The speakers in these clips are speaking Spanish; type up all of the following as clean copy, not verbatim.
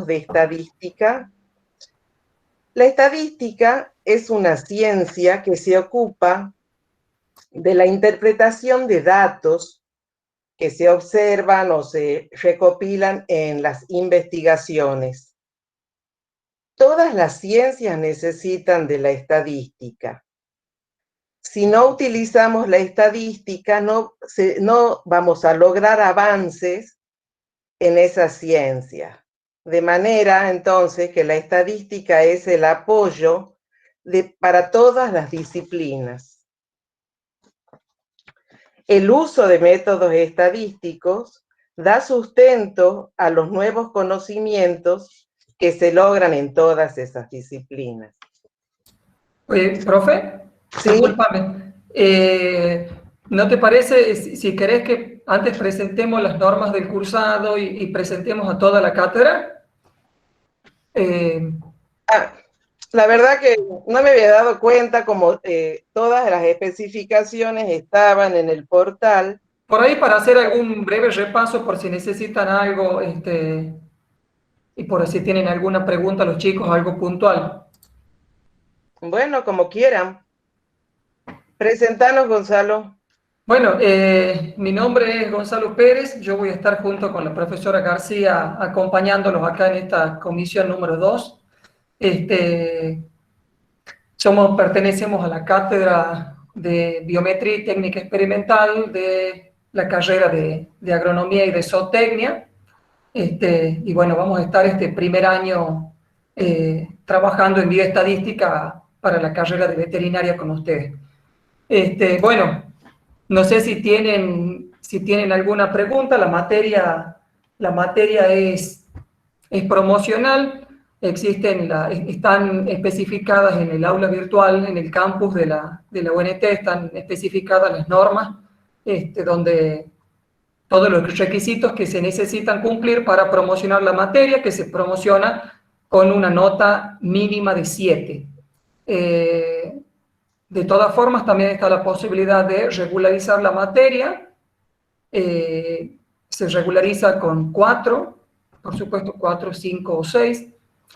métodos de estadística. La estadística es una ciencia que se ocupa de la interpretación de datos que se observan o se recopilan en las investigaciones. Todas las ciencias necesitan de la estadística. Si no utilizamos la estadística, no vamos a lograr avances en esa ciencia. De manera, entonces, que la estadística es el apoyo para todas las disciplinas. El uso de métodos estadísticos da sustento a los nuevos conocimientos que se logran en todas esas disciplinas. Oye, profe, sí. Discúlpame. ¿No te parece, si querés que antes presentemos las normas del cursado y presentemos a toda la cátedra? La verdad que no me había dado cuenta como todas las especificaciones estaban en el portal. Por ahí para hacer algún breve repaso por si necesitan algo y por si tienen alguna pregunta los chicos, algo puntual. Bueno, como quieran. Presentanos, Gonzalo. Bueno, mi nombre es Gonzalo Pérez, yo voy a estar junto con la profesora García acompañándolos acá en esta comisión número 2. Pertenecemos a la cátedra de Biometría y Técnica Experimental de la carrera de Agronomía y de Zootecnia. Y bueno, vamos a estar este primer año trabajando en bioestadística para la carrera de veterinaria con ustedes. Bueno, no sé si tienen alguna pregunta. La materia es promocional. Están especificadas en el aula virtual, en el campus de la UNT, están especificadas las normas, donde todos los requisitos que se necesitan cumplir para promocionar la materia, que se promociona con una nota mínima de 7. De todas formas, también está la posibilidad de regularizar la materia. Se regulariza con 4, por supuesto 4, 5 o 6.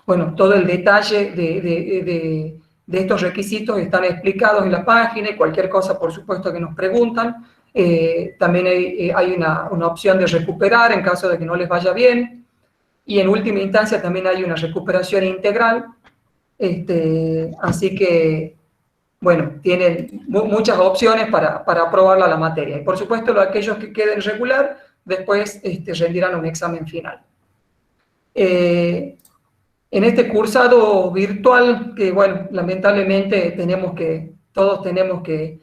Bueno, todo el detalle de estos requisitos están explicados en la página y cualquier cosa, por supuesto, que nos preguntan. También hay una opción de recuperar en caso de que no les vaya bien. Y en última instancia también hay una recuperación integral. Así que, bueno, tienen muchas opciones para aprobar la materia. Y por supuesto, aquellos que queden regular, después rendirán un examen final. En este cursado virtual, que bueno, lamentablemente todos tenemos que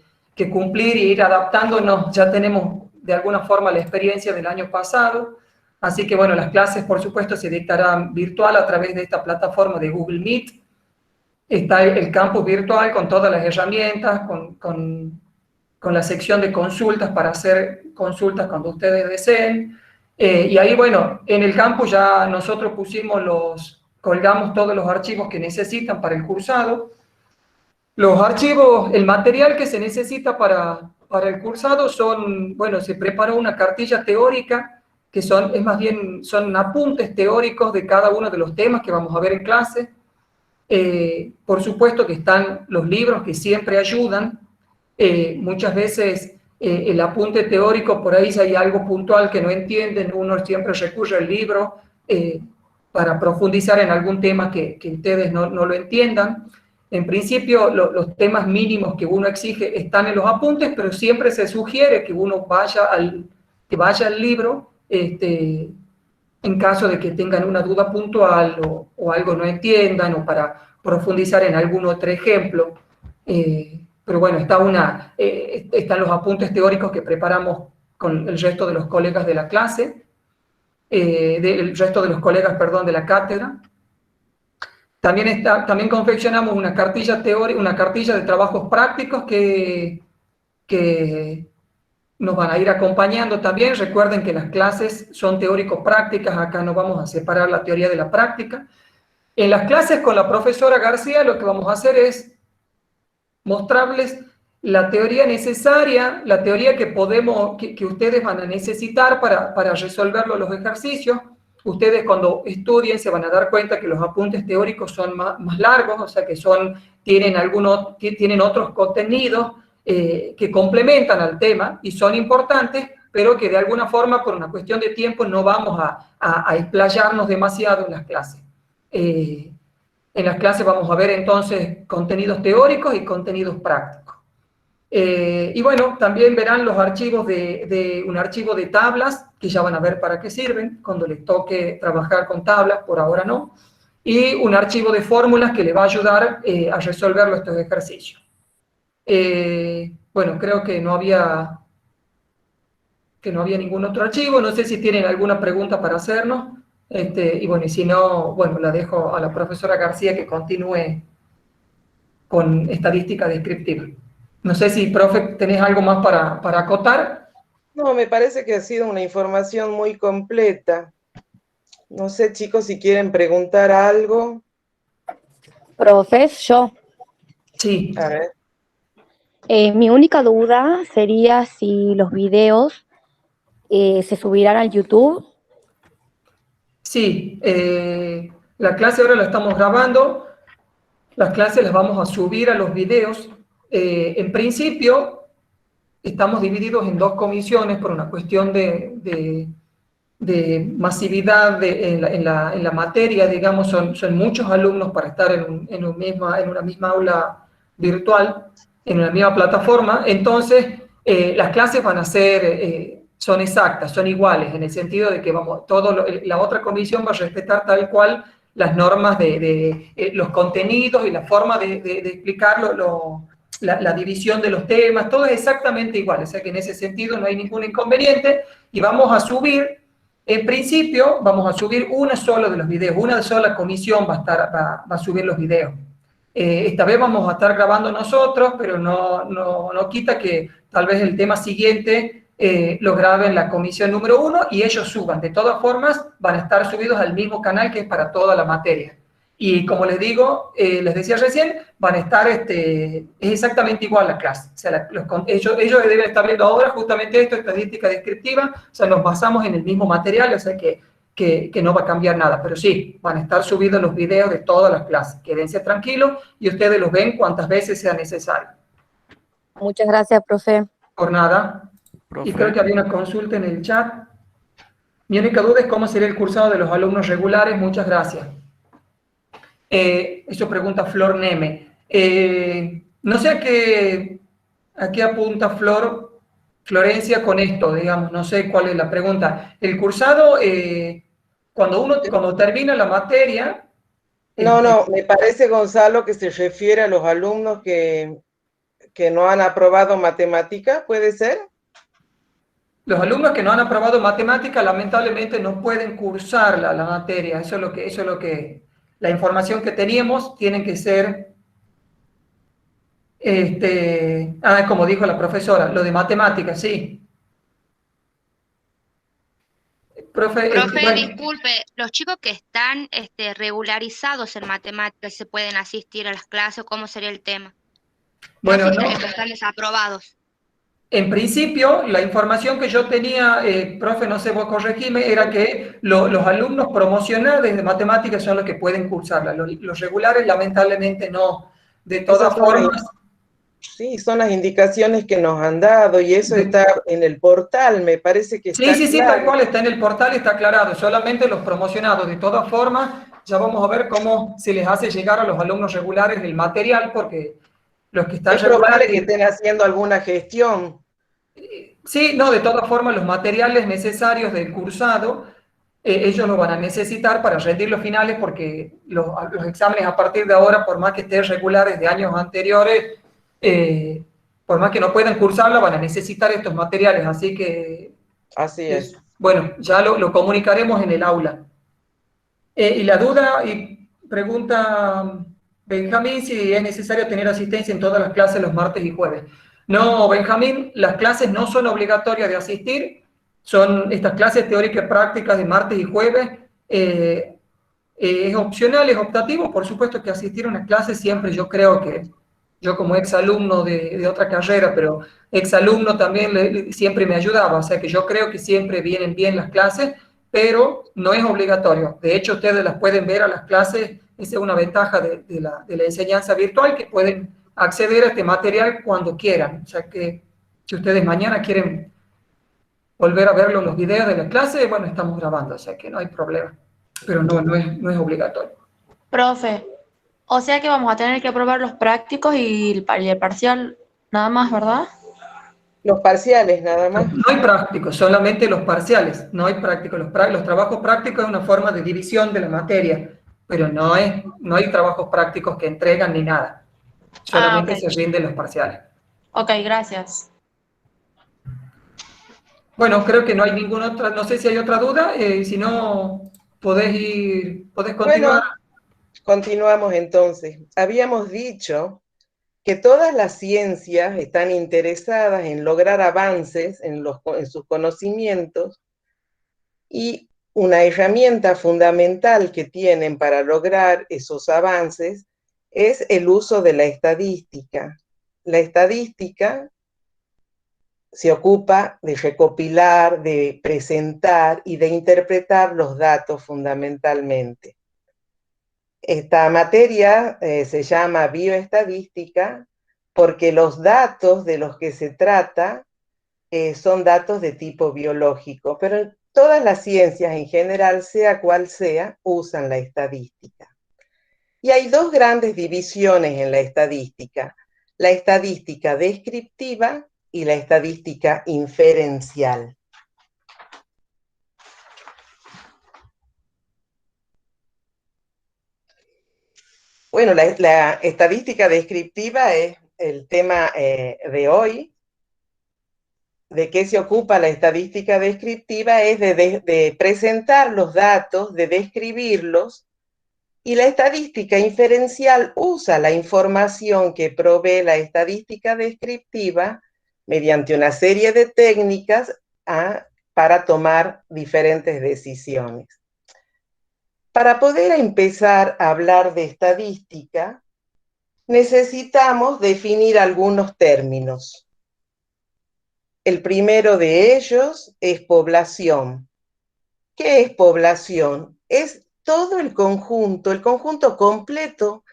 cumplir y ir adaptándonos, ya tenemos de alguna forma la experiencia del año pasado, así que bueno, las clases por supuesto se dictarán virtual a través de esta plataforma de Google Meet. Está el campus virtual con todas las herramientas, con la sección de consultas para hacer consultas cuando ustedes deseen. Y ahí, bueno, en el campus ya nosotros colgamos todos los archivos que necesitan para el cursado. Los archivos, el material que se necesita para el cursado bueno, se preparó una cartilla teórica, que más bien son apuntes teóricos de cada uno de los temas que vamos a ver en clase. Por supuesto que están los libros que siempre ayudan. Muchas veces el apunte teórico, por ahí si hay algo puntual que no entienden, uno siempre recurre al libro para profundizar en algún tema que ustedes no lo entiendan. En principio, los temas mínimos que uno exige están en los apuntes, pero siempre se sugiere que uno vaya al libro en caso de que tengan una duda puntual o algo no entiendan o para profundizar en algún otro ejemplo. Pero bueno, están los apuntes teóricos que preparamos con el resto de los colegas de la clase, del resto de los colegas, perdón, de la cátedra. También confeccionamos una cartilla de trabajos prácticos que nos van a ir acompañando también. Recuerden que las clases son teórico-prácticas, acá no vamos a separar la teoría de la práctica. En las clases con la profesora García lo que vamos a hacer es mostrarles la teoría necesaria, la teoría que ustedes van a necesitar para resolverlo los ejercicios. ustedes cuando estudien se van a dar cuenta que los apuntes teóricos son más largos, o sea que tienen otros contenidos que complementan al tema y son importantes, pero que de alguna forma, por una cuestión de tiempo, no vamos a explayarnos demasiado en las clases. En las clases vamos a ver entonces contenidos teóricos y contenidos prácticos. Y bueno, también verán los archivos un archivo de tablas, que ya van a ver para qué sirven, cuando les toque trabajar con tablas, por ahora no, y un archivo de fórmulas que les va a ayudar a resolver estos ejercicios. Bueno, creo que no había ningún otro archivo, no sé si tienen alguna pregunta para hacernos, y bueno, y si no, bueno, la dejo a la profesora García que continúe con estadística descriptiva. No sé si, profe, tenés algo más para acotar. No, me parece que ha sido una información muy completa. No sé, chicos, si quieren preguntar algo. Profes, yo. Sí. A ver. Mi única duda sería si los videos se subirán al YouTube. Sí, la clase ahora la estamos grabando, las clases las vamos a subir a los videos. En principio, estamos divididos en 2 comisiones por una cuestión de masividad en la materia, digamos, son muchos alumnos para estar en una misma aula virtual, en una misma plataforma. Entonces, las clases van a ser, son exactas, son iguales, en el sentido de que la otra comisión va a respetar tal cual las normas de los contenidos y la forma de explicarlo, la división de los temas, todo es exactamente igual, o sea que en ese sentido no hay ningún inconveniente, y vamos a subir, en principio, vamos a subir uno solo de los videos, una sola comisión va a subir los videos. Esta vez vamos a estar grabando nosotros, pero no quita que tal vez el tema siguiente lo graben la comisión número 1 y ellos suban. De todas formas, van a estar subidos al mismo canal que es para toda la materia. Y como les digo, les decía recién, van a estar, es exactamente igual la clase. O sea, ellos deben estar viendo ahora justamente esto, estadística descriptiva, o sea, nos basamos en el mismo material, o sea que no va a cambiar nada. Pero sí, van a estar subidos los videos de todas las clases. Quédense tranquilos y ustedes los ven cuantas veces sea necesario. Muchas gracias, profe. Por nada. Profe. Y creo que había una consulta en el chat. Mi única duda es cómo sería el cursado de los alumnos regulares. Muchas gracias. Eso pregunta Flor Neme. No sé a qué apunta Florencia con esto, digamos, no sé cuál es la pregunta. El cursado, cuando termina la materia... No, me parece, Gonzalo, que se refiere a los alumnos que no han aprobado matemática, ¿puede ser? Los alumnos que no han aprobado matemática lamentablemente no pueden cursar la materia, eso es lo que la información que teníamos tienen que ser, como dijo la profesora, lo de matemáticas, sí. Profe, disculpe, los chicos que están regularizados en matemáticas se pueden asistir a las clases, ¿cómo sería el tema? Bueno, no, los que están desaprobados. En principio, la información que yo tenía, profe, no sé, vos corregime, era que los alumnos promocionales de matemáticas son los que pueden cursarla. Los regulares, lamentablemente, no. De todas formas... Sí, son las indicaciones que nos han dado y eso está en el portal, me parece que está Sí, claro. tal cual está en el portal, está aclarado. Solamente los promocionados. De todas formas, ya vamos a ver cómo se les hace llegar a los alumnos regulares el material, porque los que están es probable que estén haciendo alguna gestión. Sí, no, de todas formas, los materiales necesarios del cursado, ellos lo van a necesitar para rendir los finales, porque los exámenes a partir de ahora, por más que estén regulares de años anteriores, por más que no puedan cursarlo, van a necesitar estos materiales, así que... Así es. Bueno, ya lo comunicaremos en el aula. Y la duda, y pregunta Benjamín, si es necesario tener asistencia en todas las clases los martes y jueves. No, Benjamín, las clases no son obligatorias de asistir, son estas clases teóricas y prácticas de martes y jueves, es opcional, es optativo, por supuesto que asistir a una clase siempre, yo creo que, yo como exalumno de otra carrera, pero exalumno también siempre me ayudaba, o sea que yo creo que siempre vienen bien las clases, pero no es obligatorio. De hecho, ustedes las pueden ver a las clases, esa es una ventaja de la enseñanza virtual, que pueden acceder a este material cuando quieran. O sea que si ustedes mañana quieren volver a ver los videos de la clase, bueno, estamos grabando, o sea que no hay problema, pero no es obligatorio. Profe, o sea que vamos a tener que aprobar los prácticos y el parcial nada más, ¿verdad? Los parciales nada más. No hay prácticos, solamente los parciales, no hay prácticos. Los trabajos prácticos es una forma de división de la materia, pero no hay trabajos prácticos que entregan ni nada, solamente Ok. se rinden los parciales. Ok, gracias. Bueno, creo que no hay ninguna otra, no sé si hay otra duda, si no, podés continuar. Bueno, continuamos entonces. Habíamos dicho que todas las ciencias están interesadas en lograr avances en sus conocimientos, y una herramienta fundamental que tienen para lograr esos avances es el uso de la estadística. La estadística se ocupa de recopilar, de presentar y de interpretar los datos fundamentalmente. Esta materia se llama bioestadística porque los datos de los que se trata son datos de tipo biológico, pero todas las ciencias en general, sea cual sea, usan la estadística. Y hay dos grandes divisiones en la estadística descriptiva y la estadística inferencial. Bueno, la estadística descriptiva es el tema de hoy. ¿De qué se ocupa la estadística descriptiva? Es de presentar los datos, de describirlos, y la estadística inferencial usa la información que provee la estadística descriptiva mediante una serie de técnicas para tomar diferentes decisiones. Para poder empezar a hablar de estadística, necesitamos definir algunos términos. El primero de ellos es población. ¿Qué es población? Es todo el conjunto completo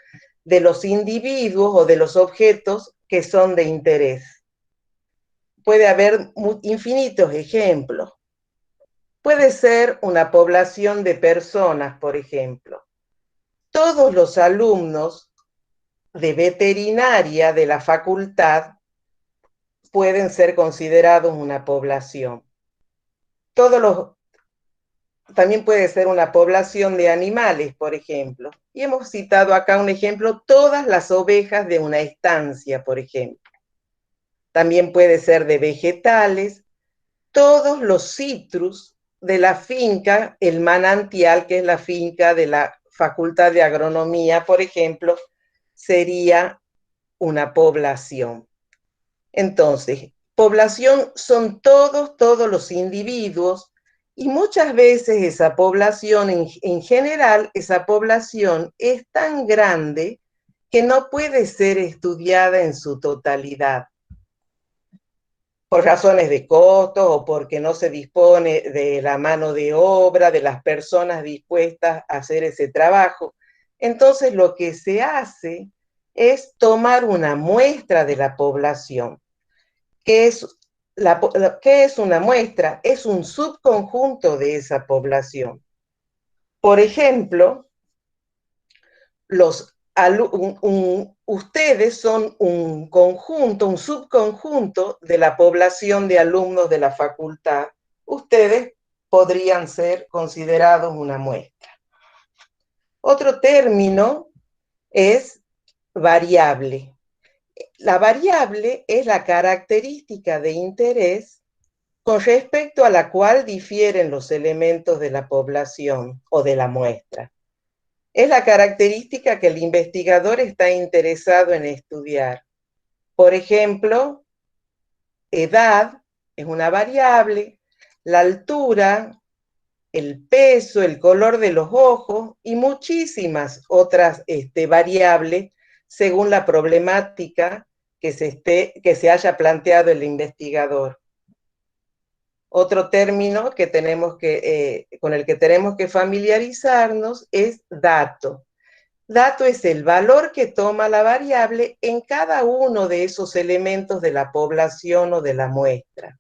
de los individuos o de los objetos que son de interés. Puede haber infinitos ejemplos. Puede ser una población de personas, por ejemplo. Todos los alumnos de veterinaria de la facultad pueden ser considerados una población. También puede ser una población de animales, por ejemplo. Y hemos citado acá un ejemplo, todas las ovejas de una estancia, por ejemplo. También puede ser de vegetales, todos los citrus de la finca, el manantial, que es la finca de la Facultad de Agronomía, por ejemplo, sería una población. Entonces, población son todos los individuos, y muchas veces esa población, en general, esa población es tan grande que no puede ser estudiada en su totalidad, por razones de costos o porque no se dispone de la mano de obra, de las personas dispuestas a hacer ese trabajo. Entonces, lo que se hace es tomar una muestra de la población. ¿Qué es una muestra? Es un subconjunto de esa población. Por ejemplo, ustedes son un conjunto, un subconjunto de la población de alumnos de la facultad. Ustedes podrían ser considerados una muestra. Otro término es variable. La variable es la característica de interés con respecto a la cual difieren los elementos de la población o de la muestra. Es la característica que el investigador está interesado en estudiar. Por ejemplo, edad es una variable, la altura, el peso, el color de los ojos y muchísimas otras variables según la problemática que se haya planteado el investigador. Otro término que con el que tenemos que familiarizarnos es dato. Dato es el valor que toma la variable en cada uno de esos elementos de la población o de la muestra.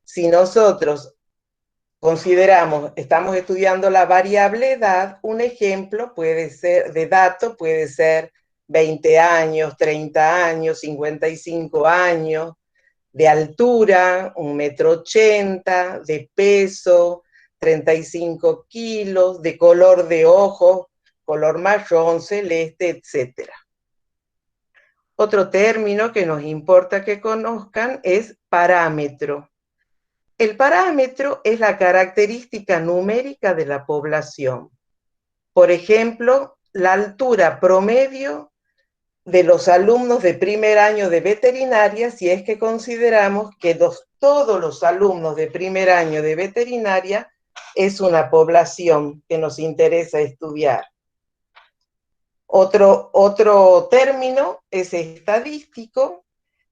Si nosotros estamos estudiando la variable edad, un ejemplo de dato puede ser 20 años, 30 años, 55 años, de altura, 1,80 m, de peso, 35 kilos, de color de ojos, color marrón, celeste, etc. Otro término que nos importa que conozcan es parámetro. El parámetro es la característica numérica de la población. Por ejemplo, la altura promedio de los alumnos de primer año de veterinaria, si es que consideramos que todos los alumnos de primer año de veterinaria es una población que nos interesa estudiar. Otro término es estadístico,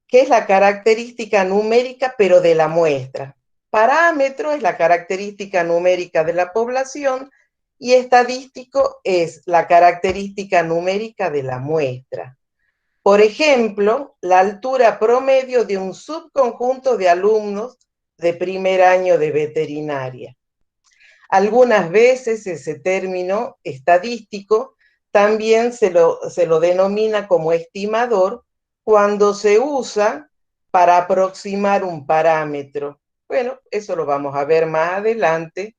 que es la característica numérica, pero de la muestra. Parámetro es la característica numérica de la población y estadístico es la característica numérica de la muestra. Por ejemplo, la altura promedio de un subconjunto de alumnos de primer año de veterinaria. Algunas veces ese término estadístico también se lo denomina como estimador cuando se usa para aproximar un parámetro. Bueno, eso lo vamos a ver más adelante,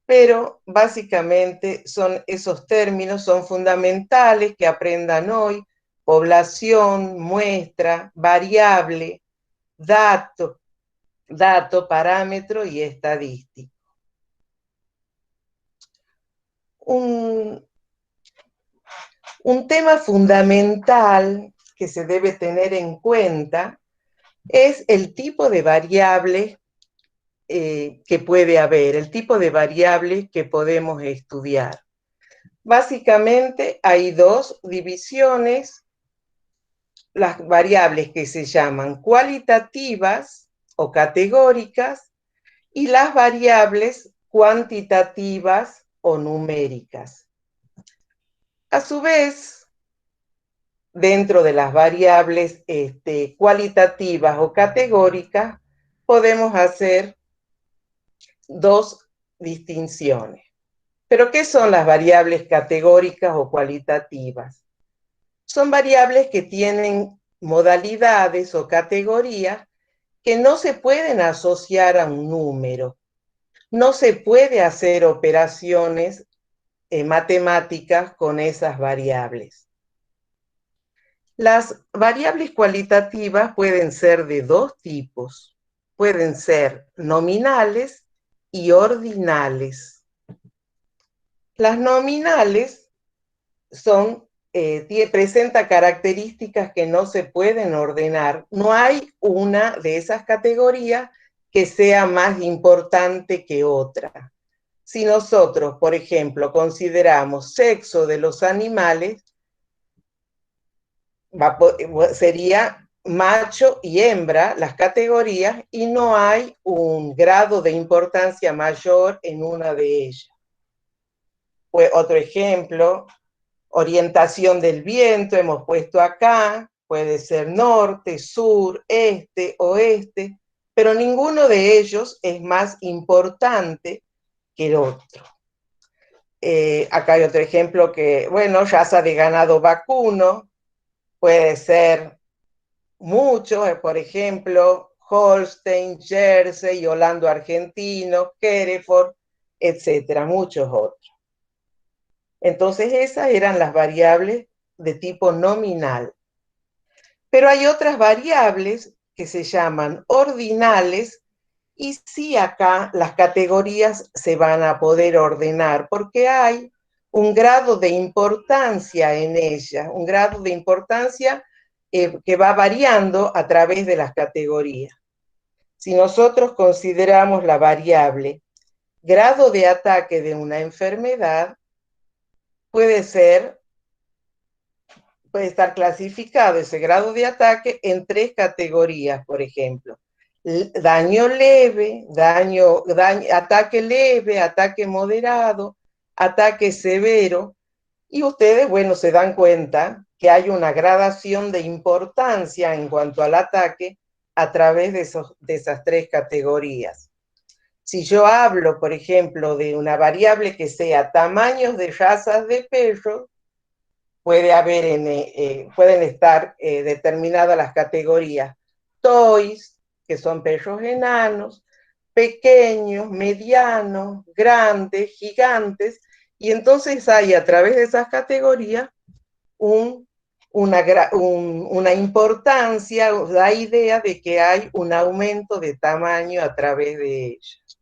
pero básicamente esos términos son fundamentales que aprendan hoy: población, muestra, variable, dato, parámetro y estadístico. Un tema fundamental que se debe tener en cuenta es el tipo de variable que puede haber, el tipo de variable que podemos estudiar. Básicamente hay dos divisiones: las variables que se llaman cualitativas o categóricas y las variables cuantitativas o numéricas. A su vez, dentro de las variables cualitativas o categóricas, podemos hacer dos distinciones. ¿Pero qué son las variables categóricas o cualitativas? Son variables que tienen modalidades o categorías que no se pueden asociar a un número. No se puede hacer operaciones matemáticas con esas variables. Las variables cualitativas pueden ser de dos tipos. Pueden ser nominales y ordinales. Las nominales presenta características que no se pueden ordenar. No hay una de esas categorías que sea más importante que otra. Si nosotros, por ejemplo, consideramos sexo de los animales, sería macho y hembra las categorías y no hay un grado de importancia mayor en una de ellas. Otro ejemplo, orientación del viento, hemos puesto acá, puede ser norte, sur, este, oeste, pero ninguno de ellos es más importante que el otro. Acá hay otro ejemplo que, bueno, raza de ganado vacuno, puede ser mucho, por ejemplo, Holstein, Jersey, Holando argentino, Hereford, etcétera, muchos otros. Entonces esas eran las variables de tipo nominal. Pero hay otras variables que se llaman ordinales y sí, acá las categorías se van a poder ordenar porque hay un grado de importancia en ellas, un grado de importancia que va variando a través de las categorías. Si nosotros consideramos la variable grado de ataque de una enfermedad, puede estar clasificado ese grado de ataque en tres categorías, por ejemplo. daño leve, ataque leve, ataque moderado, ataque severo, y ustedes, bueno, se dan cuenta que hay una gradación de importancia en cuanto al ataque a través de esas tres categorías. Si yo hablo, por ejemplo, de una variable que sea tamaños de razas de perros, pueden estar determinadas las categorías toys, que son perros enanos, pequeños, medianos, grandes, gigantes, y entonces hay a través de esas categorías una importancia, la idea de que hay un aumento de tamaño a través de ellas.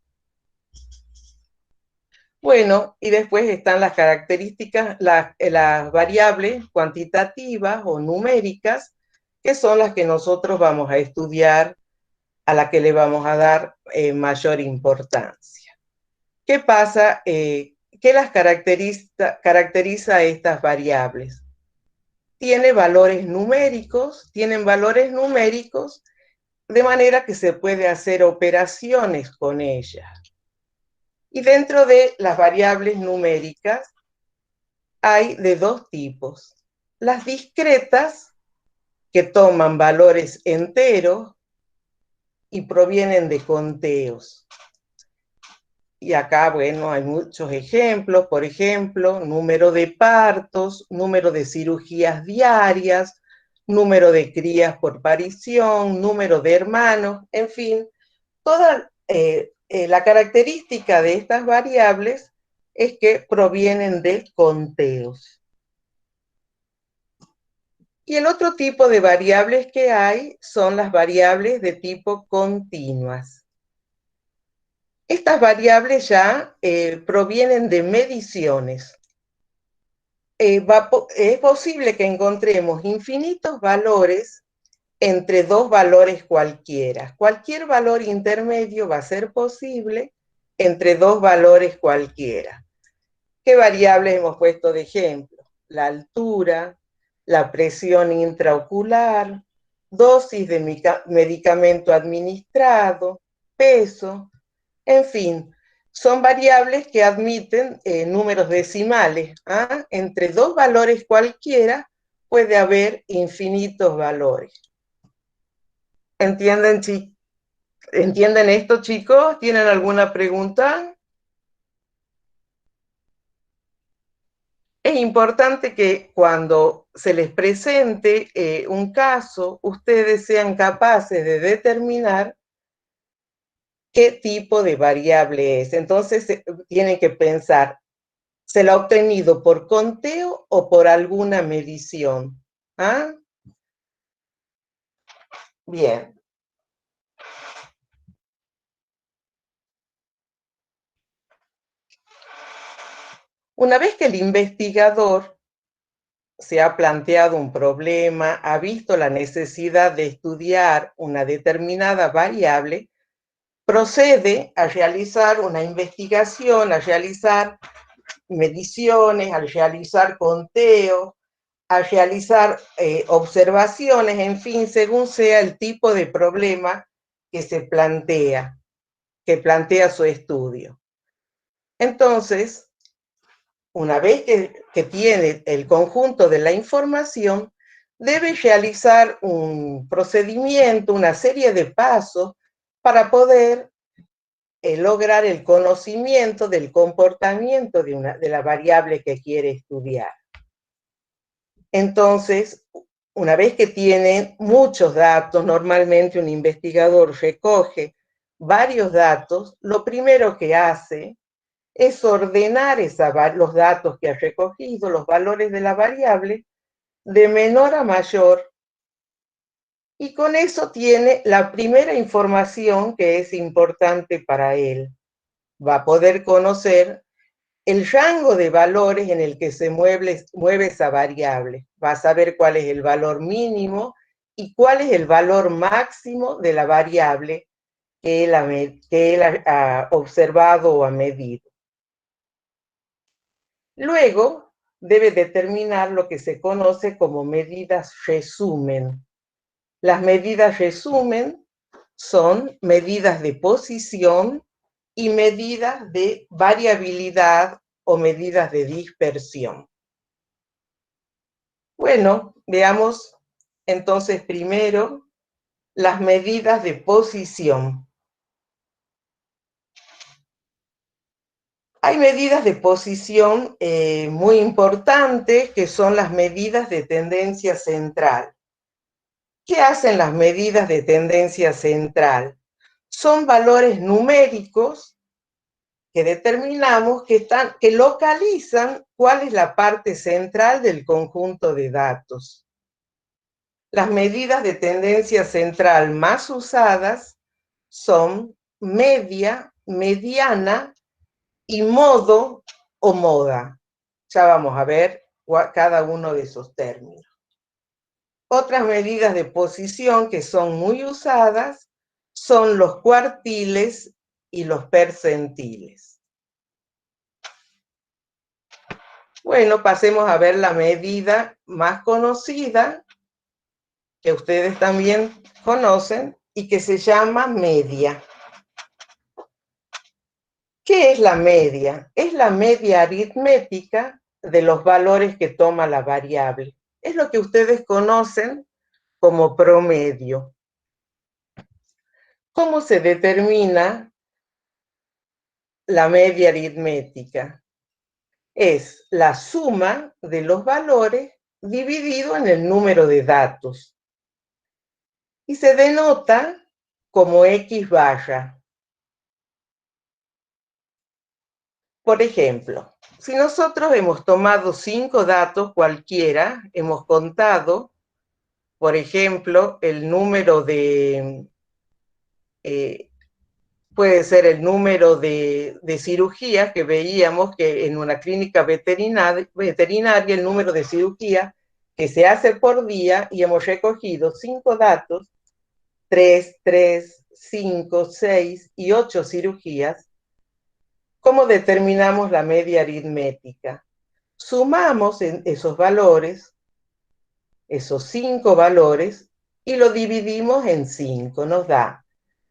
Bueno, y después están las características, las variables cuantitativas o numéricas, que son las que nosotros vamos a estudiar, a las que le vamos a dar mayor importancia. ¿Qué pasa? ¿Qué las caracteriza a estas variables? Tienen valores numéricos, de manera que se puede hacer operaciones con ellas. Y dentro de las variables numéricas hay de dos tipos. Las discretas, que toman valores enteros y provienen de conteos. Y acá, bueno, hay muchos ejemplos, por ejemplo, número de partos, número de cirugías diarias, número de crías por parición, número de hermanos, en fin, toda la característica de estas variables es que provienen de conteos. Y el otro tipo de variables que hay son las variables de tipo continuas. Estas variables ya provienen de mediciones. Es posible que encontremos infinitos valores entre dos valores cualquiera. Cualquier valor intermedio va a ser posible entre dos valores cualquiera. ¿Qué variables hemos puesto de ejemplo? La altura, la presión intraocular, dosis de medicamento administrado, peso, en fin, son variables que admiten números decimales. Entre dos valores cualquiera puede haber infinitos valores. ¿Entienden esto, chicos? ¿Tienen alguna pregunta? Es importante que cuando se les presente un caso, ustedes sean capaces de determinar qué tipo de variable es. Entonces tienen que pensar, ¿se la ha obtenido por conteo o por alguna medición? Bien. Una vez que el investigador se ha planteado un problema, ha visto la necesidad de estudiar una determinada variable, procede a realizar una investigación, a realizar mediciones, a realizar conteos, a realizar observaciones, en fin, según sea el tipo de problema que se plantea, que plantea su estudio. Entonces, una vez que tiene el conjunto de la información, debe realizar un procedimiento, una serie de pasos para poder lograr el conocimiento del comportamiento de la variable que quiere estudiar. Entonces, una vez que tiene muchos datos, normalmente un investigador recoge varios datos, lo primero que hace es ordenar los datos que ha recogido, los valores de la variable, de menor a mayor, y con eso tiene la primera información que es importante para él. Va a poder conocer el rango de valores en el que se mueve esa variable. Va a saber cuál es el valor mínimo y cuál es el valor máximo de la variable que él ha observado o ha medido. Luego, debe determinar lo que se conoce como medidas resumen. Las medidas resumen son medidas de posición y medidas de variabilidad o medidas de dispersión. Bueno, veamos entonces primero las medidas de posición. Hay medidas de posición muy importantes que son las medidas de tendencia central. ¿Qué hacen las medidas de tendencia central? Son valores numéricos que determinamos que localizan cuál es la parte central del conjunto de datos. Las medidas de tendencia central más usadas son media, mediana y modo o moda. Ya vamos a ver cada uno de esos términos. Otras medidas de posición que son muy usadas son los cuartiles y los percentiles. Bueno, pasemos a ver la medida más conocida, que ustedes también conocen, y que se llama media. ¿Qué es la media? Es la media aritmética de los valores que toma la variable. Es lo que ustedes conocen como promedio. ¿Cómo se determina la media aritmética? Es la suma de los valores dividido en el número de datos. Y se denota como X barra. Por ejemplo, si nosotros hemos tomado 5 datos cualquiera, hemos contado, por ejemplo, el número de, puede ser el número de cirugías que veíamos que en una clínica veterinaria el número de cirugías que se hace por día, y hemos recogido 5 datos, 3, 5, 6 y 8 cirugías. ¿Cómo determinamos la media aritmética? Sumamos esos valores, esos 5 valores, y lo dividimos en 5. Nos da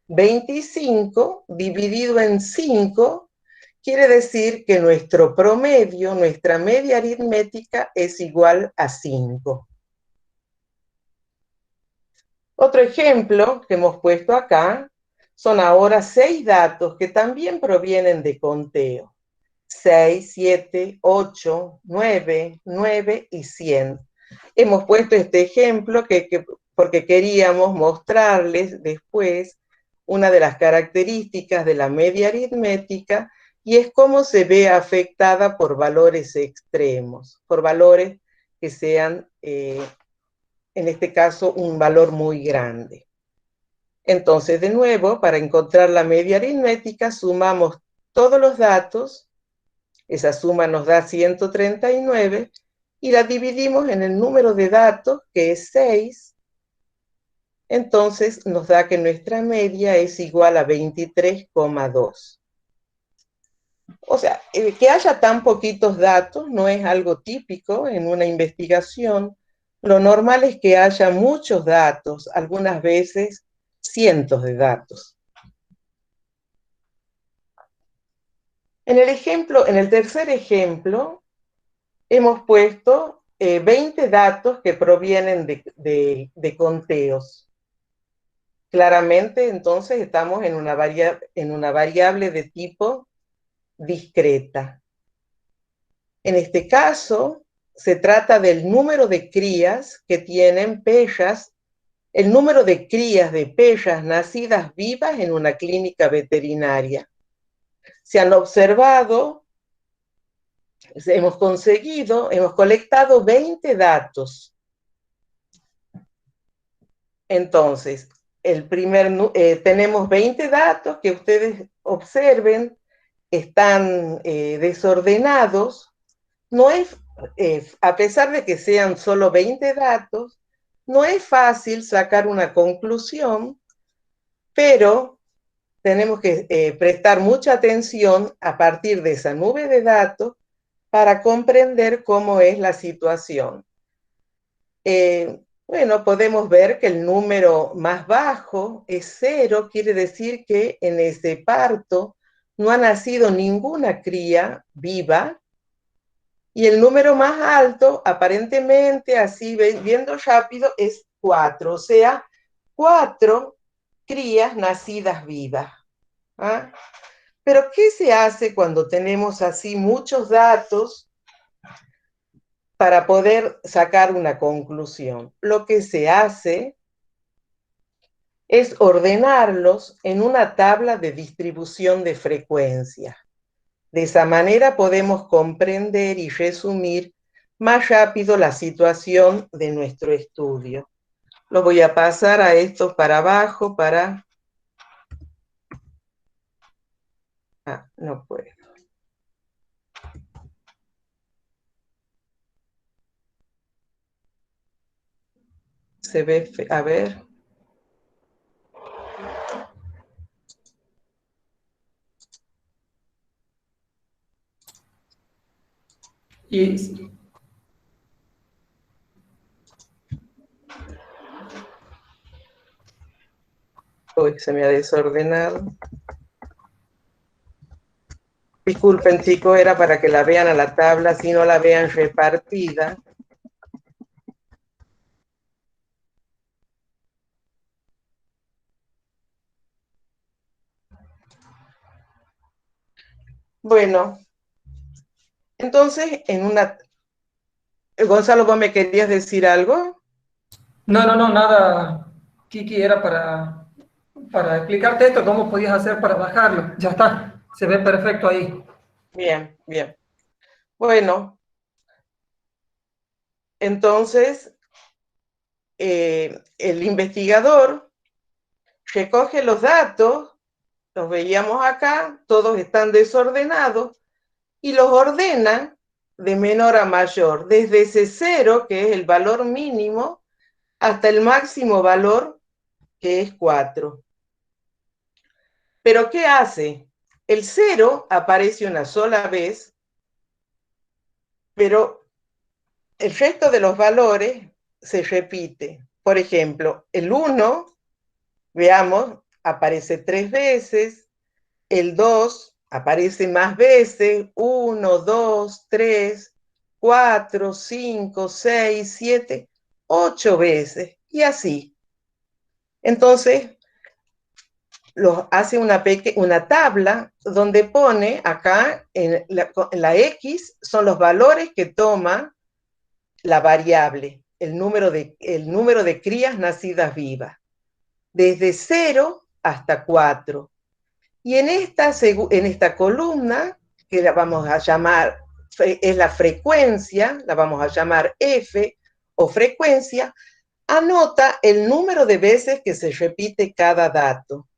25 dividido en 5, quiere decir que nuestro promedio, nuestra media aritmética es igual a 5. Otro ejemplo que hemos puesto acá son ahora 6 datos que también provienen de conteo. 6, 7, 8, 9, 9 y 100. Hemos puesto este ejemplo porque queríamos mostrarles después una de las características de la media aritmética, y es cómo se ve afectada por valores extremos, por valores que sean, en este caso, un valor muy grande. Entonces, de nuevo, para encontrar la media aritmética, sumamos todos los datos. Esa suma nos da 139 y la dividimos en el número de datos, que es 6. Entonces nos da que nuestra media es igual a 23,2. O sea, que haya tan poquitos datos no es algo típico en una investigación. Lo normal es que haya muchos datos, algunas veces cientos de datos. En el tercer ejemplo, hemos puesto 20 datos que provienen de conteos. Claramente, entonces, estamos en una variable de tipo discreta. En este caso, se trata del número de crías que tienen perras, el número de crías de perras nacidas vivas en una clínica veterinaria. Se han observado, hemos colectado 20 datos. Entonces, tenemos 20 datos que ustedes observen, están desordenados. No es, a pesar de que sean solo 20 datos, no es fácil sacar una conclusión, pero tenemos que prestar mucha atención a partir de esa nube de datos para comprender cómo es la situación. Bueno, podemos ver que el número más bajo es 0, quiere decir que en ese parto no ha nacido ninguna cría viva, y el número más alto, aparentemente, así viendo rápido, es 4, o sea, 4 crías nacidas vivas. ¿Ah? Pero, ¿qué se hace cuando tenemos así muchos datos para poder sacar una conclusión? Lo que se hace es ordenarlos en una tabla de distribución de frecuencia. De esa manera podemos comprender y resumir más rápido la situación de nuestro estudio. Lo voy a pasar a esto para abajo para... no puedo. Se ve, a ver. Y Uy, se me ha desordenado. Disculpen, chicos, era para que la vean a la tabla, si no la vean repartida. Bueno, entonces, Gonzalo, ¿vos me querías decir algo? no, nada, Kiki, era para explicarte esto, cómo podías hacer para bajarlo. Ya está, se ve perfecto ahí. Bien, bien. Bueno, entonces, el investigador recoge los datos, los veíamos acá, todos están desordenados, y los ordena de menor a mayor, desde ese 0, que es el valor mínimo, hasta el máximo valor, que es 4. Pero, ¿qué hace? El 0 aparece una sola vez, pero el resto de los valores se repite. Por ejemplo, el 1, veamos, aparece 3 veces, el 2 aparece más veces, 1, 2, 3, 4, 5, 6, 7, 8 veces, y así. Entonces, hace una tabla donde pone acá, en la X, son los valores que toma la variable, el número de crías nacidas vivas, desde 0 hasta 4. Y en esta columna, que la vamos a llamar, es la frecuencia, la vamos a llamar F o frecuencia, anota el número de veces que se repite cada dato.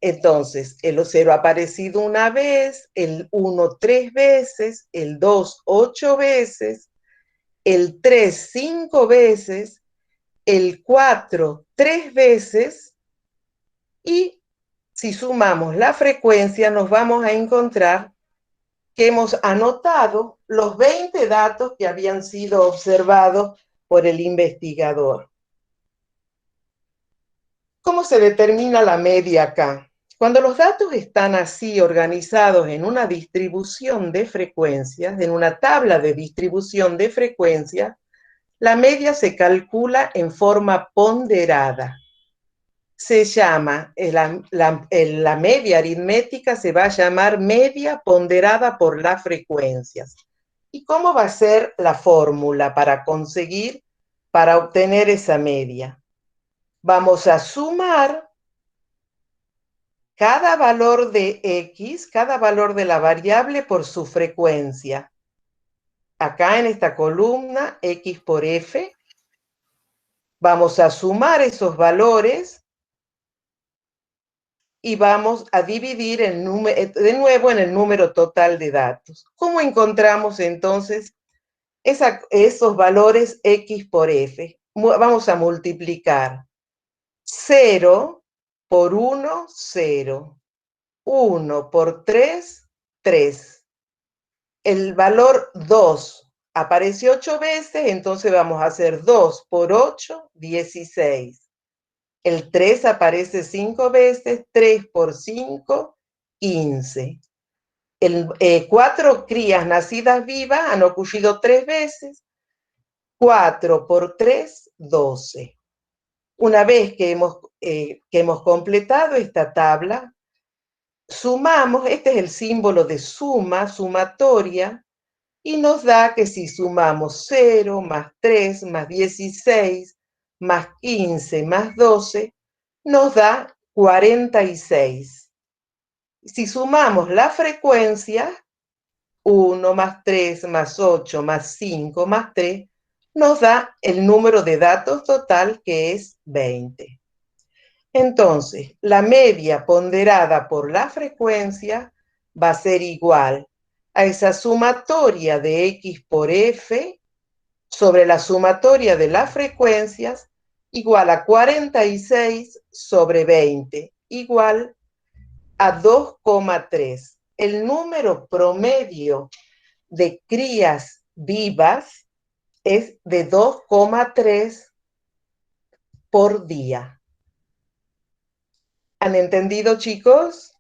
Entonces, el 0 ha aparecido una vez, el 1 3 veces, el 2 8 veces, el 3 5 veces, el 4 3 veces, y si sumamos la frecuencia nos vamos a encontrar que hemos anotado los 20 datos que habían sido observados por el investigador. ¿Cómo se determina la media acá? Cuando los datos están así organizados en una distribución de frecuencias, en una tabla de distribución de frecuencias, la media se calcula en forma ponderada. Se llama, la media aritmética se va a llamar media ponderada por las frecuencias. ¿Y cómo va a ser la fórmula para obtener esa media? Vamos a sumar cada valor de X, cada valor de la variable por su frecuencia. Acá en esta columna, X por F, vamos a sumar esos valores y vamos a dividir de nuevo en el número total de datos. ¿Cómo encontramos entonces esos valores X por F? Vamos a multiplicar 0 por 1, 0. 1 por 3, 3. El valor 2 aparece 8 veces, entonces vamos a hacer 2 por 8, 16. El 3 aparece 5 veces, 3 por 5, 15. 4 crías nacidas vivas han ocurrido 3 veces. 4 por 3, 12. Una vez que hemos completado esta tabla, sumamos, este es el símbolo de suma, sumatoria, y nos da que si sumamos 0 más 3 más 16 más 15 más 12, nos da 46. Si sumamos la frecuencia, 1 más 3 más 8 más 5 más 3, nos da el número de datos total, que es 20. Entonces, la media ponderada por la frecuencia va a ser igual a esa sumatoria de X por F sobre la sumatoria de las frecuencias, igual a 46 sobre 20, igual a 2,3. El número promedio de crías vivas es de 2,3 por día. ¿Han entendido, chicos?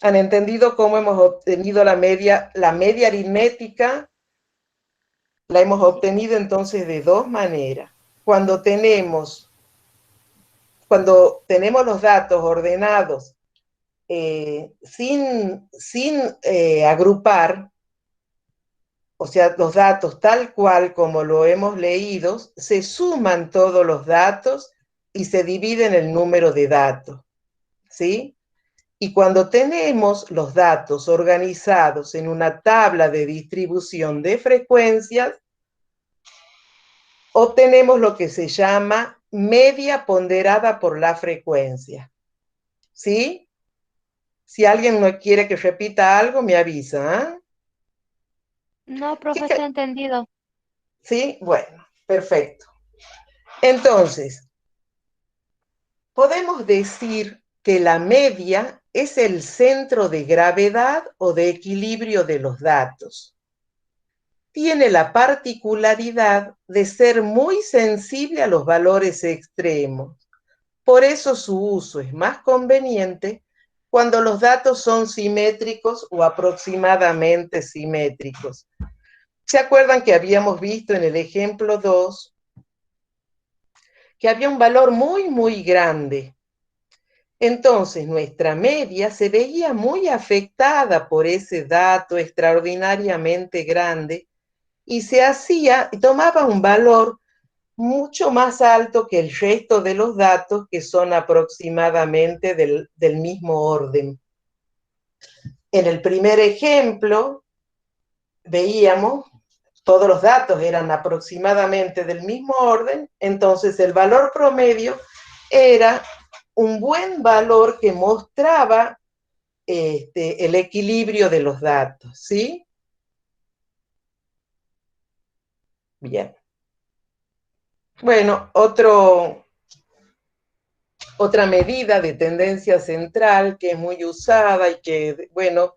¿Han entendido cómo hemos obtenido la media? La media aritmética la hemos obtenido entonces de dos maneras. Cuando tenemos los datos ordenados sin agrupar, o sea, los datos tal cual como lo hemos leído, se suman todos los datos y se dividen el número de datos, ¿sí? Y cuando tenemos los datos organizados en una tabla de distribución de frecuencias, obtenemos lo que se llama media ponderada por la frecuencia, ¿sí? Si alguien no quiere que repita algo, me avisa, ¿eh? No, profesor, entendido. ¿Sí? Bueno, perfecto. Entonces, podemos decir que la media es el centro de gravedad o de equilibrio de los datos. Tiene la particularidad de ser muy sensible a los valores extremos. Por eso su uso es más conveniente cuando los datos son simétricos o aproximadamente simétricos. ¿Se acuerdan que habíamos visto en el ejemplo 2 que había un valor muy, muy grande? Entonces, nuestra media se veía muy afectada por ese dato extraordinariamente grande y tomaba un valor mucho más alto que el resto de los datos, que son aproximadamente del mismo orden. En el primer ejemplo, veíamos todos los datos eran aproximadamente del mismo orden, entonces el valor promedio era un buen valor que mostraba el equilibrio de los datos, ¿sí? Bien. Bueno, otra medida de tendencia central que es muy usada y que, bueno,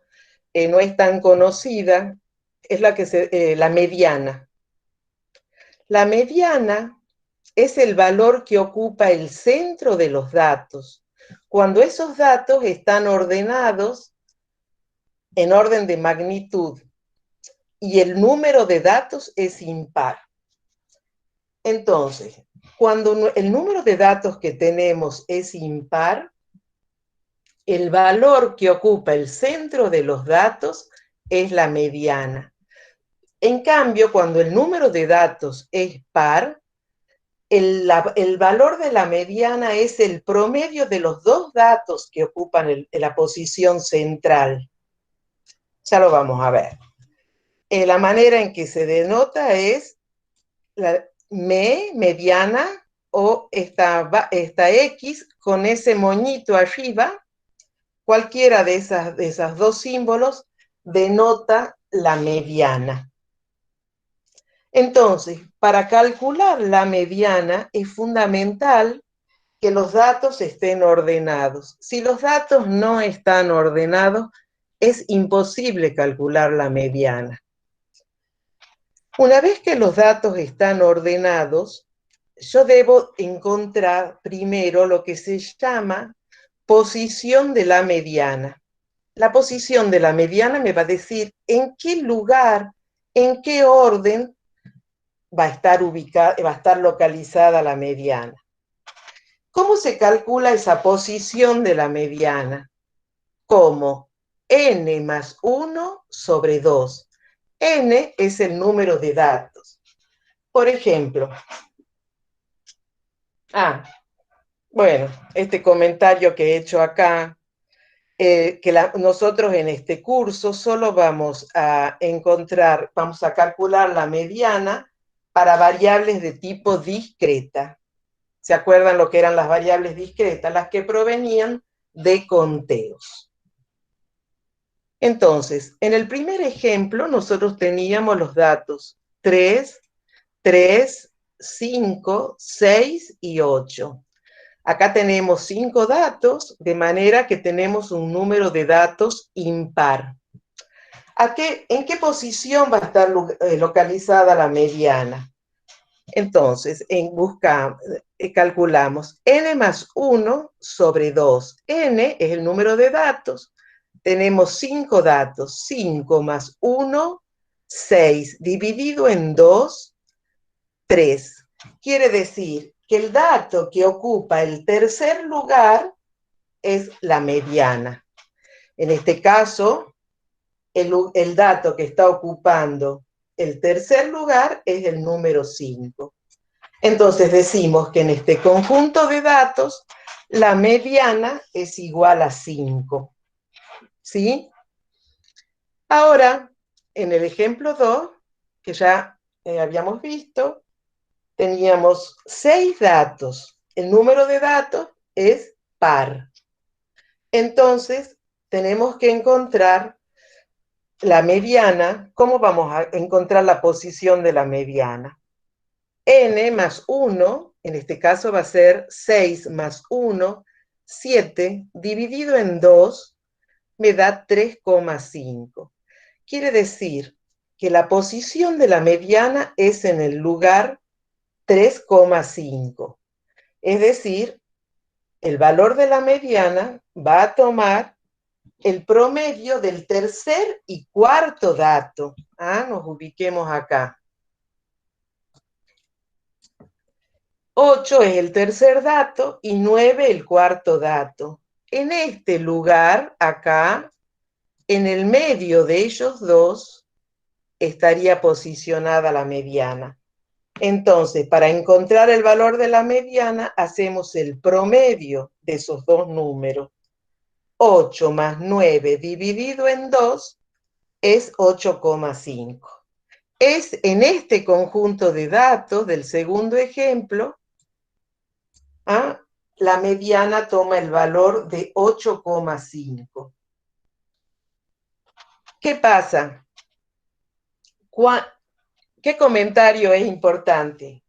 no es tan conocida, es la mediana. La mediana es el valor que ocupa el centro de los datos, cuando esos datos están ordenados en orden de magnitud y el número de datos es impar. Entonces, cuando el número de datos que tenemos es impar, el valor que ocupa el centro de los datos es la mediana. En cambio, cuando el número de datos es par, el valor de la mediana es el promedio de los dos datos que ocupan la posición central. Ya lo vamos a ver. La manera en que se denota es la mediana, o esta X con ese moñito arriba. Cualquiera de esas dos símbolos denota la mediana. Entonces, para calcular la mediana es fundamental que los datos estén ordenados. Si los datos no están ordenados, es imposible calcular la mediana. Una vez que los datos están ordenados, yo debo encontrar primero lo que se llama posición de la mediana. La posición de la mediana me va a decir en qué lugar, en qué orden va a estar ubicada, va a estar localizada la mediana. ¿Cómo se calcula esa posición de la mediana? Como n más 1 sobre 2. N es el número de datos. Por ejemplo, bueno, este comentario que he hecho acá, nosotros en este curso solo vamos a calcular la mediana para variables de tipo discreta. ¿Se acuerdan lo que eran las variables discretas? Las que provenían de conteos. Entonces, en el primer ejemplo nosotros teníamos los datos 3, 5, 6 y 8. Acá tenemos 5 datos, de manera que tenemos un número de datos impar. ¿En qué posición va a estar localizada la mediana? Entonces, calculamos n más 1 sobre 2. N es el número de datos. Tenemos 5 datos. 5 más 1, 6. Dividido en 2, 3. Quiere decir que el dato que ocupa el tercer lugar es la mediana. En este caso, el dato que está ocupando el tercer lugar es el número 5. Entonces decimos que en este conjunto de datos, la mediana es igual a 5. ¿Sí? Ahora, en el ejemplo 2, que ya habíamos visto, teníamos 6 datos. El número de datos es par. Entonces, tenemos que encontrar la mediana. ¿Cómo vamos a encontrar la posición de la mediana? N más 1, en este caso va a ser 6 más 1, 7, dividido en 2, me da 3,5. Quiere decir que la posición de la mediana es en el lugar 3,5. Es decir, el valor de la mediana va a tomar el promedio del tercer y cuarto dato. Nos ubiquemos acá. 8 es el tercer dato y 9 el cuarto dato. En este lugar, acá, en el medio de ellos dos, estaría posicionada la mediana. Entonces, para encontrar el valor de la mediana, hacemos el promedio de esos dos números. 8 más 9 dividido en 2 es 8,5. Es en este conjunto de datos del segundo ejemplo, la mediana toma el valor de 8,5. ¿Qué pasa? ¿Qué comentario es importante?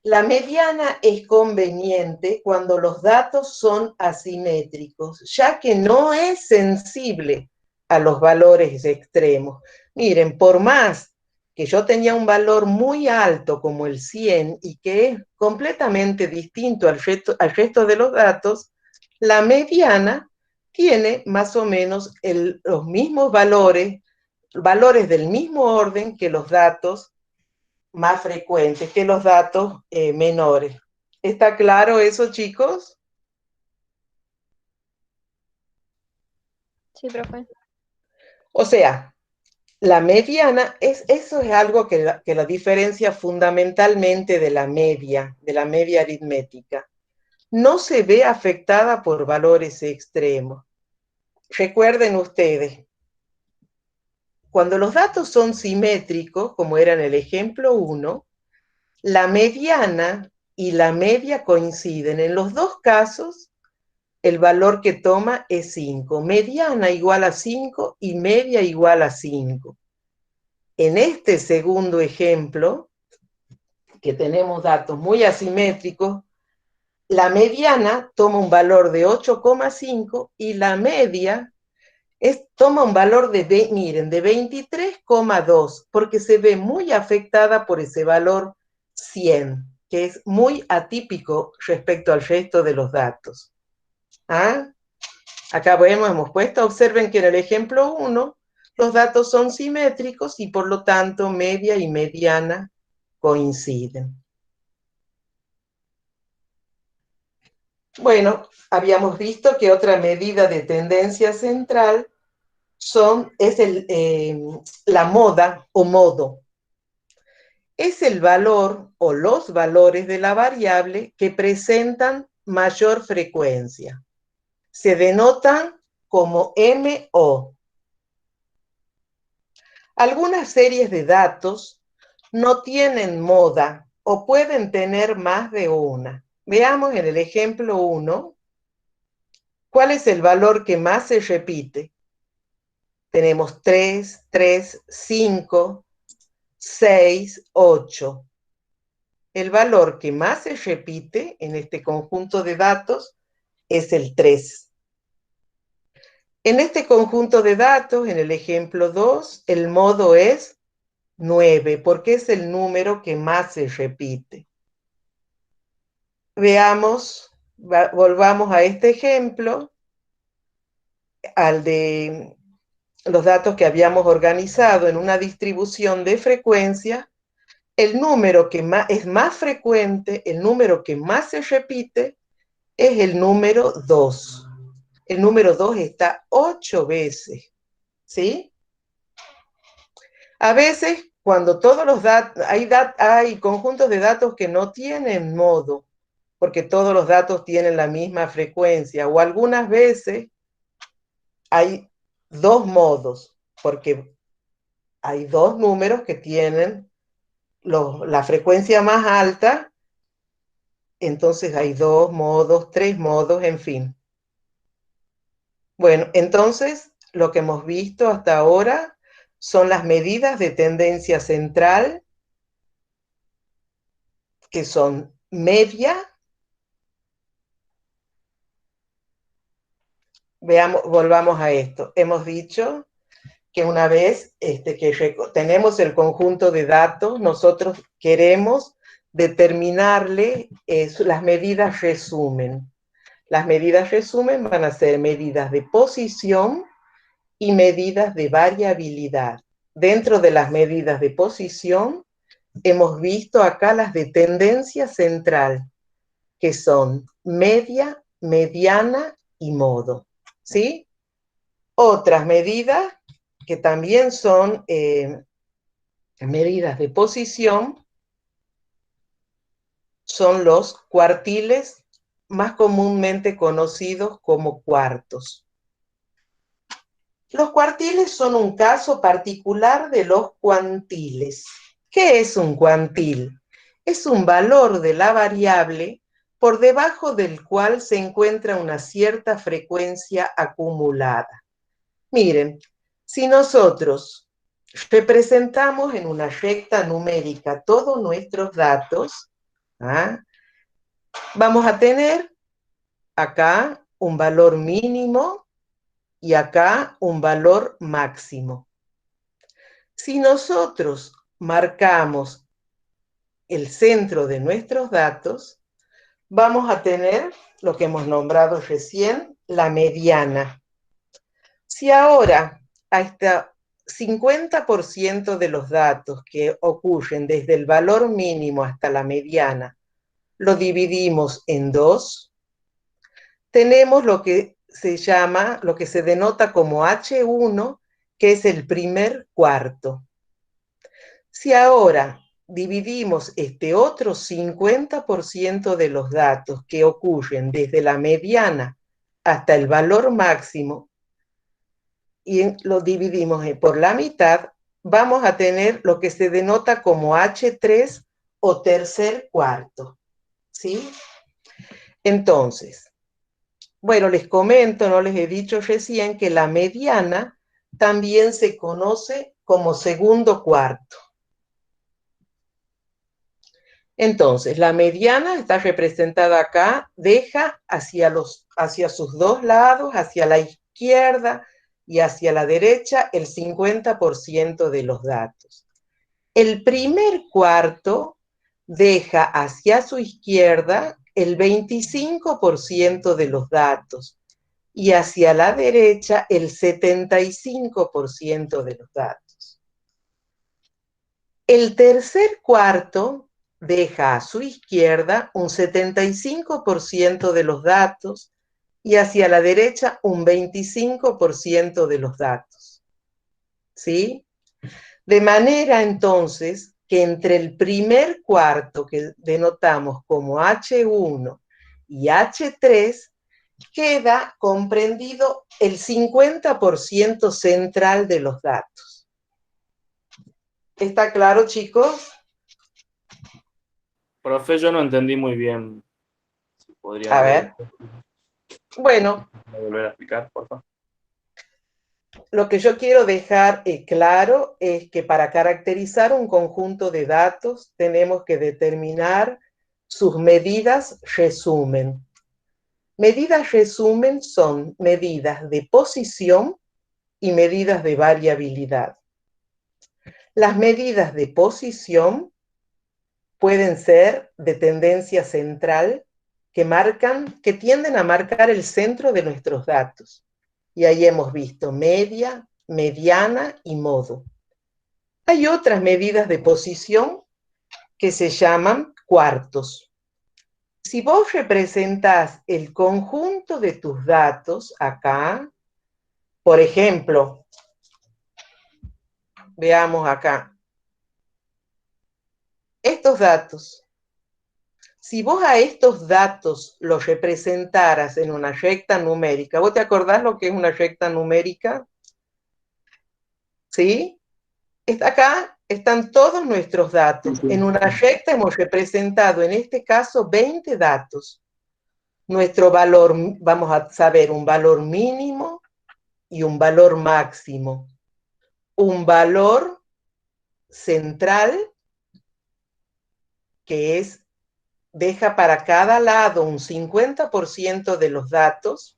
La mediana es conveniente cuando los datos son asimétricos, ya que no es sensible a los valores extremos. Miren, por más que yo tenía un valor muy alto como el 100 y que es completamente distinto al resto de los datos, la mediana tiene más o menos los mismos valores del mismo orden que los datos más frecuentes, que los datos menores. ¿Está claro eso, chicos? Sí, profe. O sea, la mediana, eso es algo que la diferencia fundamentalmente de la media aritmética. No se ve afectada por valores extremos. Recuerden ustedes, cuando los datos son simétricos, como era en el ejemplo 1, la mediana y la media coinciden. En los dos casos, el valor que toma es 5. Mediana igual a 5 y media igual a 5. En este segundo ejemplo, que tenemos datos muy asimétricos, la mediana toma un valor de 8,5 y la media Toma un valor de, miren, de 23,2, porque se ve muy afectada por ese valor 100, que es muy atípico respecto al resto de los datos. ¿Ah? Acá hemos puesto, observen que en el ejemplo 1, los datos son simétricos y por lo tanto media y mediana coinciden. Bueno, habíamos visto que otra medida de tendencia central es la moda o modo. Es el valor o los valores de la variable que presentan mayor frecuencia. Se denotan como MO. Algunas series de datos no tienen moda o pueden tener más de una. Veamos en el ejemplo 1, ¿cuál es el valor que más se repite? Tenemos 3, 3, 5, 6, 8. El valor que más se repite en este conjunto de datos es el 3. En este conjunto de datos, en el ejemplo 2, el modo es 9, porque es el número que más se repite. Veamos, volvamos a este ejemplo, al de los datos que habíamos organizado en una distribución de frecuencia. El número que es más frecuente, el número que más se repite, es el número 2. El número 2 está 8 veces, ¿sí? A veces, cuando todos los datos, hay conjuntos de datos que no tienen modo, porque todos los datos tienen la misma frecuencia, o algunas veces hay dos modos, porque hay dos números que tienen la frecuencia más alta, entonces hay 2 modos, 3 modos, en fin. Bueno, entonces lo que hemos visto hasta ahora son las medidas de tendencia central, que son media. Volvamos a esto. Hemos dicho que una vez que tenemos el conjunto de datos, nosotros queremos determinarle las medidas resumen. Las medidas resumen van a ser medidas de posición y medidas de variabilidad. Dentro de las medidas de posición, hemos visto acá las de tendencia central, que son media, mediana y modo, ¿sí? Otras medidas que también son medidas de posición son los cuartiles, más comúnmente conocidos como cuartos. Los cuartiles son un caso particular de los cuantiles. ¿Qué es un cuantil? Es un valor de la variable por debajo del cual se encuentra una cierta frecuencia acumulada. Miren, si nosotros representamos en una recta numérica todos nuestros datos, vamos a tener acá un valor mínimo y acá un valor máximo. Si nosotros marcamos el centro de nuestros datos, vamos a tener lo que hemos nombrado recién, la mediana. Si ahora hasta 50% de los datos que ocurren desde el valor mínimo hasta la mediana lo dividimos en 2, tenemos lo que se denota como H1, que es el primer cuarto. Si ahora dividimos este otro 50% de los datos que ocurren desde la mediana hasta el valor máximo, y lo dividimos por la mitad, vamos a tener lo que se denota como H3 o tercer cuarto, ¿sí? Entonces, bueno, les comento, no les he dicho recién, que la mediana también se conoce como segundo cuarto. Entonces, la mediana está representada acá, deja hacia sus dos lados, hacia la izquierda y hacia la derecha el 50% de los datos. El primer cuarto deja hacia su izquierda el 25% de los datos y hacia la derecha el 75% de los datos. El tercer cuarto deja a su izquierda un 75% de los datos y hacia la derecha un 25% de los datos. ¿Sí? De manera entonces que entre el primer cuarto, que denotamos como H1 y H3, queda comprendido el 50% central de los datos. ¿Está claro, chicos? Profe, yo no entendí muy bien. Si podrían A ver. Bueno, volver a explicar, por favor. lo que yo quiero dejar claro es que para caracterizar un conjunto de datos tenemos que determinar sus medidas resumen. Medidas resumen son medidas de posición y medidas de variabilidad. Las medidas de posición pueden ser de tendencia central que tienden a marcar el centro de nuestros datos. Y ahí hemos visto media, mediana y modo. Hay otras medidas de posición que se llaman cuartos. Si vos representás el conjunto de tus datos acá, por ejemplo, veamos acá, estos datos, si vos a estos datos los representaras en una recta numérica, ¿vos te acordás lo que es una recta numérica? ¿Sí? Acá están todos nuestros datos. En una recta hemos representado, en este caso, 20 datos. Nuestro valor, vamos a saber un valor mínimo y un valor máximo. Un valor central que deja para cada lado un 50% de los datos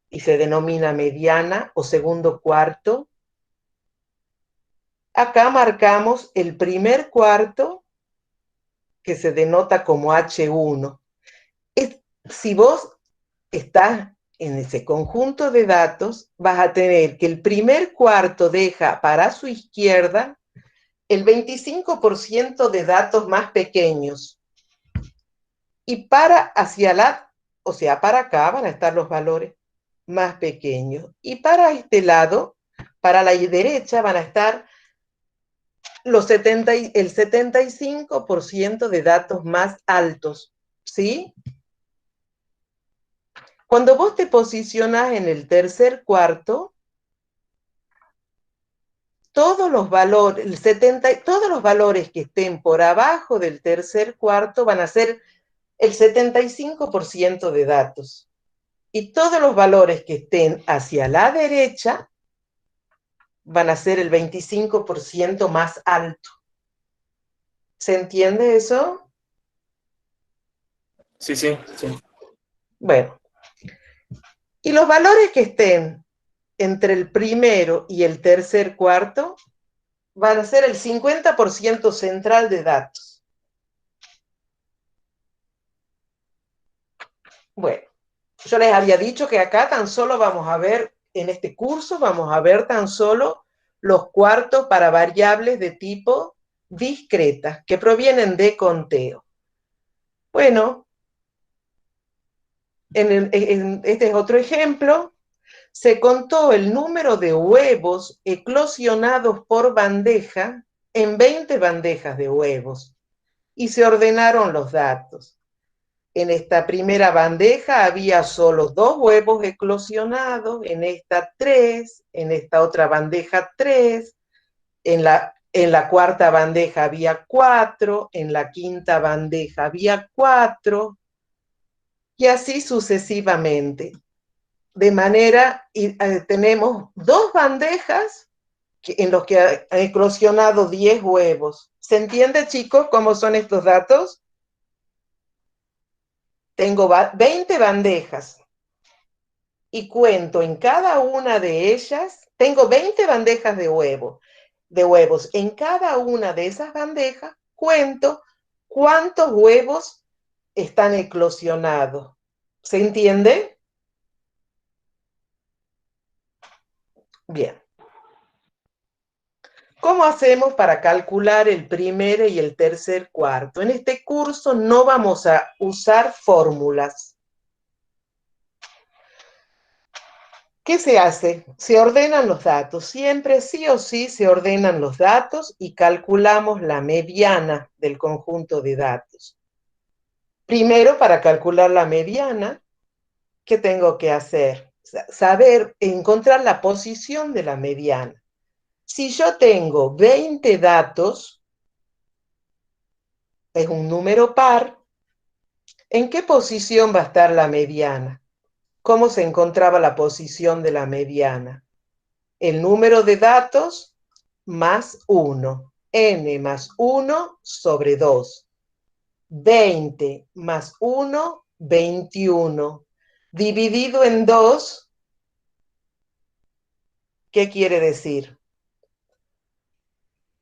y se denomina mediana o segundo cuarto. Acá marcamos el primer cuarto que se denota como H1. Si vos estás en ese conjunto de datos, vas a tener que el primer cuarto deja para su izquierda el 25% de datos más pequeños. Y para acá van a estar los valores más pequeños. Y para este lado, para la derecha, van a estar el 75% de datos más altos. ¿Sí? Cuando vos te posicionás en el tercer cuarto, todos los valores que estén por abajo del tercer cuarto van a ser el 75% de datos. Y todos los valores que estén hacia la derecha van a ser el 25% más alto. ¿Se entiende eso? Sí, sí, sí. Bueno. Y los valores que estén entre el primero y el tercer cuarto van a ser el 50% central de datos. Bueno, yo les había dicho que acá tan solo vamos a ver, en este curso vamos a ver tan solo los cuartos para variables de tipo discretas, que provienen de conteo. Bueno, este es otro ejemplo. Se contó el número de huevos eclosionados por bandeja en 20 bandejas de huevos y se ordenaron los datos. En esta primera bandeja había solo 2 huevos eclosionados, en esta 3, en esta otra bandeja 3, en la cuarta bandeja había 4, en la quinta bandeja había 4, y así sucesivamente. De manera, tenemos 2 bandejas en los que han eclosionado 10 huevos. ¿Se entiende, chicos, cómo son estos datos? Tengo 20 bandejas. y cuento en cada una de ellas, tengo 20 bandejas de huevos. En cada una de esas bandejas cuento cuántos huevos están eclosionados. ¿Se entiende? Bien. ¿Cómo hacemos para calcular el primer y el tercer cuarto? En este curso no vamos a usar fórmulas. ¿Qué se hace? Se ordenan los datos. Siempre sí o sí se ordenan los datos y calculamos la mediana del conjunto de datos. Primero, para calcular la mediana, ¿qué tengo que hacer? Saber encontrar la posición de la mediana. Si yo tengo 20 datos, es un número par, ¿en qué posición va a estar la mediana? ¿Cómo se encontraba la posición de la mediana? El número de datos más 1. N más 1 sobre 2. 20 más 1, 21. Dividido en 2, ¿qué quiere decir?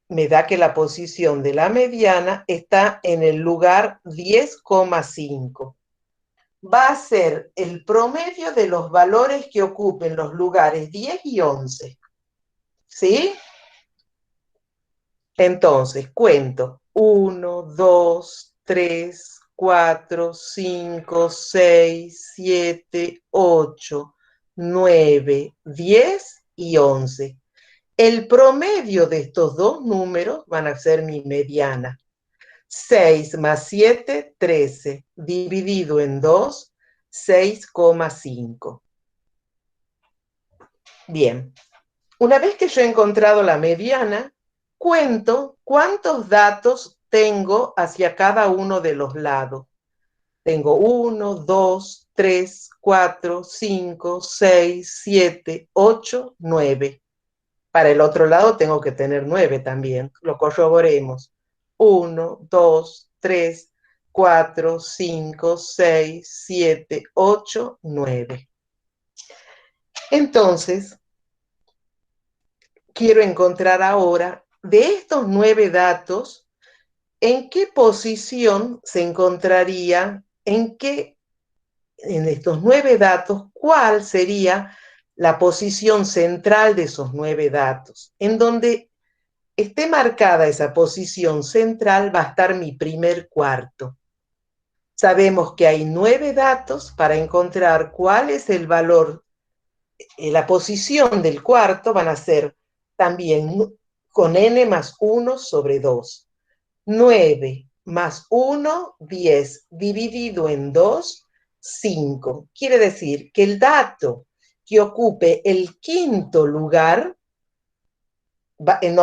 Me da que la posición de la mediana está en el lugar 10,5. Va a ser el promedio de los valores que ocupen los lugares 10 y 11. ¿Sí? Entonces, cuento. 1, 2, 3, 4, 5, 6, 7, 8, 9, 10 y 11. El promedio de estos dos números van a ser mi mediana. 6 más 7, 13. Dividido en 2, 6,5. Bien. Una vez que yo he encontrado la mediana, cuento cuántos datos tengo hacia cada uno de los lados. Tengo 1, 2, 3, 4, 5, 6, 7, 8, 9. Para el otro lado tengo que tener 9 también. Lo corroboremos. 1, 2, 3, 4, 5, 6, 7, 8, 9. Entonces, quiero encontrar ahora, de estos 9 datos, ¿en qué posición se encontraría, en estos 9 datos, cuál sería la posición central de esos 9 datos? En donde esté marcada esa posición central va a estar mi primer cuarto. Sabemos que hay 9 datos. Para encontrar cuál es el valor, la posición del cuarto van a ser también con n más 1 sobre 2. 9 más 1, 10, dividido en 2, 5. Quiere decir que el dato que ocupe el quinto lugar, en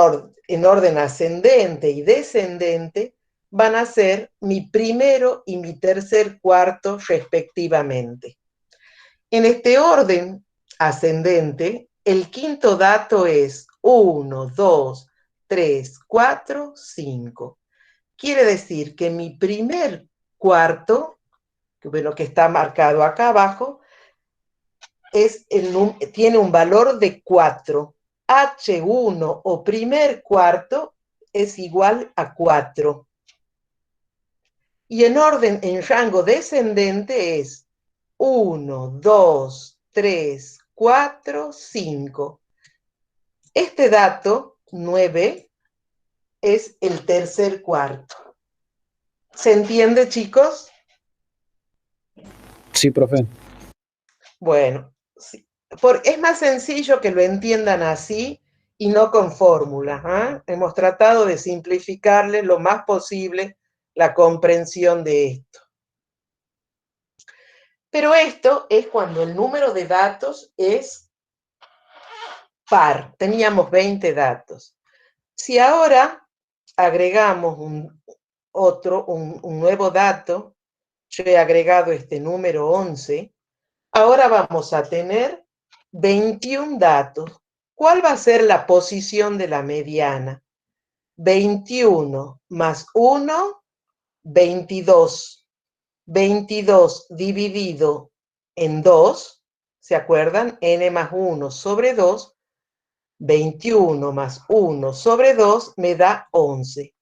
orden ascendente y descendente, van a ser mi primero y mi tercer cuarto respectivamente. En este orden ascendente, el quinto dato es 1, 2, 3, 4, 5. Quiere decir que mi primer cuarto, que está marcado acá abajo, tiene un valor de 4. H1 o primer cuarto es igual a 4. Y en rango descendente es 1, 2, 3, 4, 5. Este dato, 9, es el tercer cuarto. ¿Se entiende, chicos? Sí, profe. Bueno, sí. Es más sencillo que lo entiendan así y no con fórmulas. Hemos tratado de simplificarle lo más posible la comprensión de esto. Pero esto es cuando el número de datos es par. Teníamos 20 datos. Si ahora agregamos un nuevo dato, yo he agregado este número 11, ahora vamos a tener 21 datos. ¿Cuál va a ser la posición de la mediana? 21 más 1, 22. 22 dividido en 2, ¿Se acuerdan? N más 1 sobre 2, 21 más 1 sobre 2 me da 11.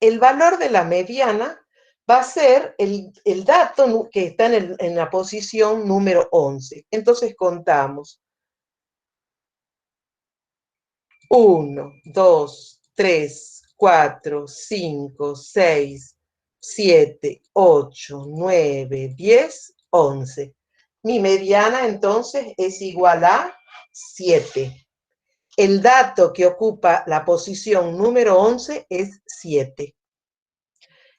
El valor de la mediana va a ser el dato que está en la posición número 11. Entonces contamos. 1, 2, 3, 4, 5, 6, 7, 8, 9, 10, 11. Mi mediana entonces es igual a 7. El dato que ocupa la posición número 11 es 7.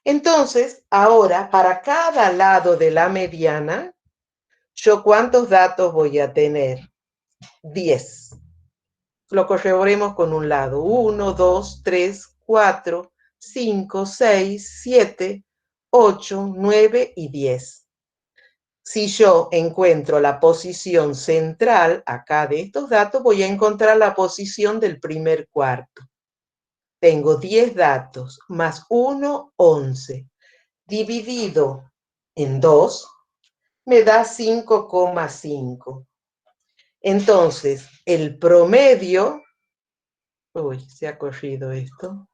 Entonces, ahora, para cada lado de la mediana, ¿yo cuántos datos voy a tener? 10. Lo corroboremos con un lado. 1, 2, 3, 4, 5, 6, 7, 8, 9 y 10. Si yo encuentro la posición central acá de estos datos, voy a encontrar la posición del primer cuarto. Tengo 10 datos más 1, 11. Dividido en 2, me da 5,5. Entonces, el promedio... Uy, se ha corrido esto.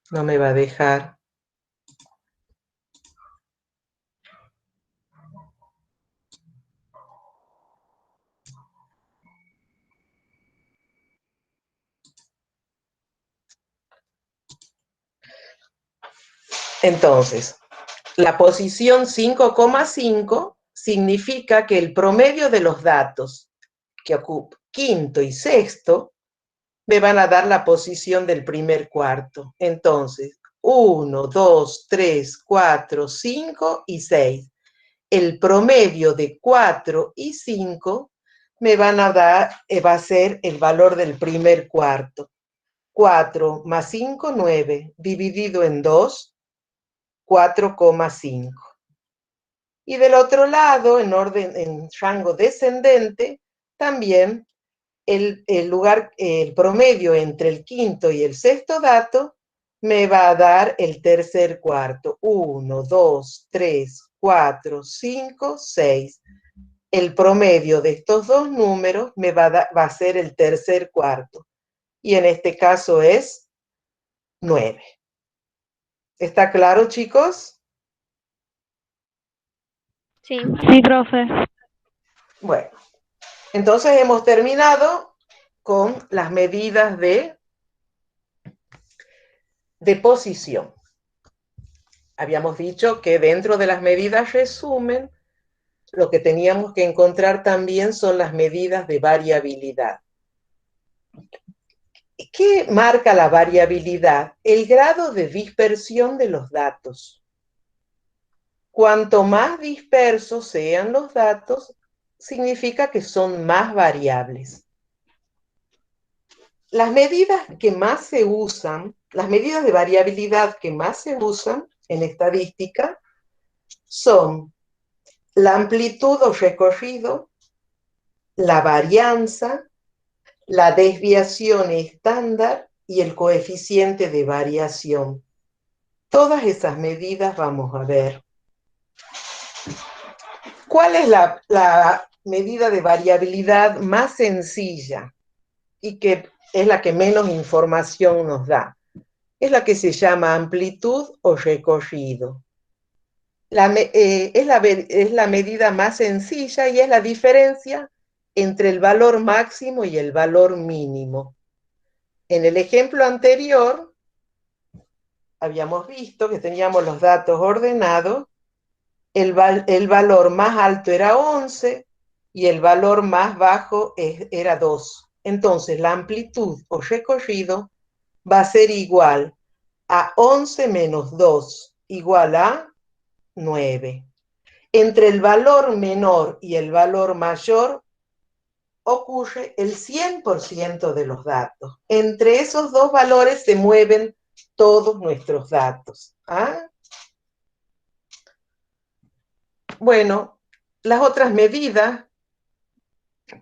No me va a dejar. Entonces, la posición 5,5 significa que el promedio de los datos que ocupa quinto y sexto me van a dar la posición del primer cuarto. Entonces, 1, 2, 3, 4, 5 y 6. El promedio de 4 y 5 me van a dar, va a ser el valor del primer cuarto. 4 más 5, 9, dividido en 2, 4,5. Y del otro lado, en rango descendente, también el promedio entre el quinto y el sexto dato me va a dar el tercer cuarto. 1, 2, 3, 4, 5, 6. El promedio de estos dos números me va a ser el tercer cuarto. Y en este caso es 9. ¿Está claro, chicos? Sí. Sí, profe. Bueno, entonces hemos terminado con las medidas de posición. Habíamos dicho que dentro de las medidas resumen, lo que teníamos que encontrar también son las medidas de variabilidad. ¿Qué marca la variabilidad? El grado de dispersión de los datos. Cuanto más dispersos sean los datos, significa que son más variables. Las medidas que más se usan, las medidas de variabilidad que más se usan en estadística son la amplitud o recorrido, la varianza, la desviación estándar y el coeficiente de variación. Todas esas medidas vamos a ver. ¿Cuál es la medida de variabilidad más sencilla y que es la que menos información nos da? Es la que se llama amplitud o recorrido. Es la medida más sencilla y es la diferencia entre el valor máximo y el valor mínimo. En el ejemplo anterior, habíamos visto que teníamos los datos ordenados, el valor más alto era 11 y el valor más bajo era 2. Entonces, la amplitud o recorrido va a ser igual a 11 menos 2, igual a 9. Entre el valor menor y el valor mayor ocurre el 100% de los datos. Entre esos dos valores se mueven todos nuestros datos. ¿Ah? Bueno, las otras medidas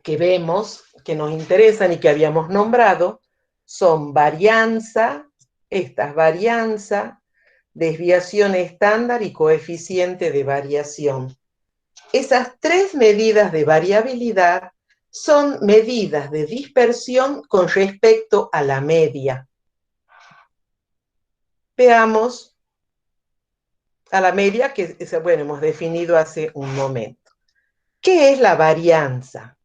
que vemos, que nos interesan y que habíamos nombrado, son varianza, desviación estándar y coeficiente de variación. Esas tres medidas de variabilidad son medidas de dispersión con respecto a la media. Veamos a la media que, bueno, hemos definido hace un momento. ¿Qué es la varianza?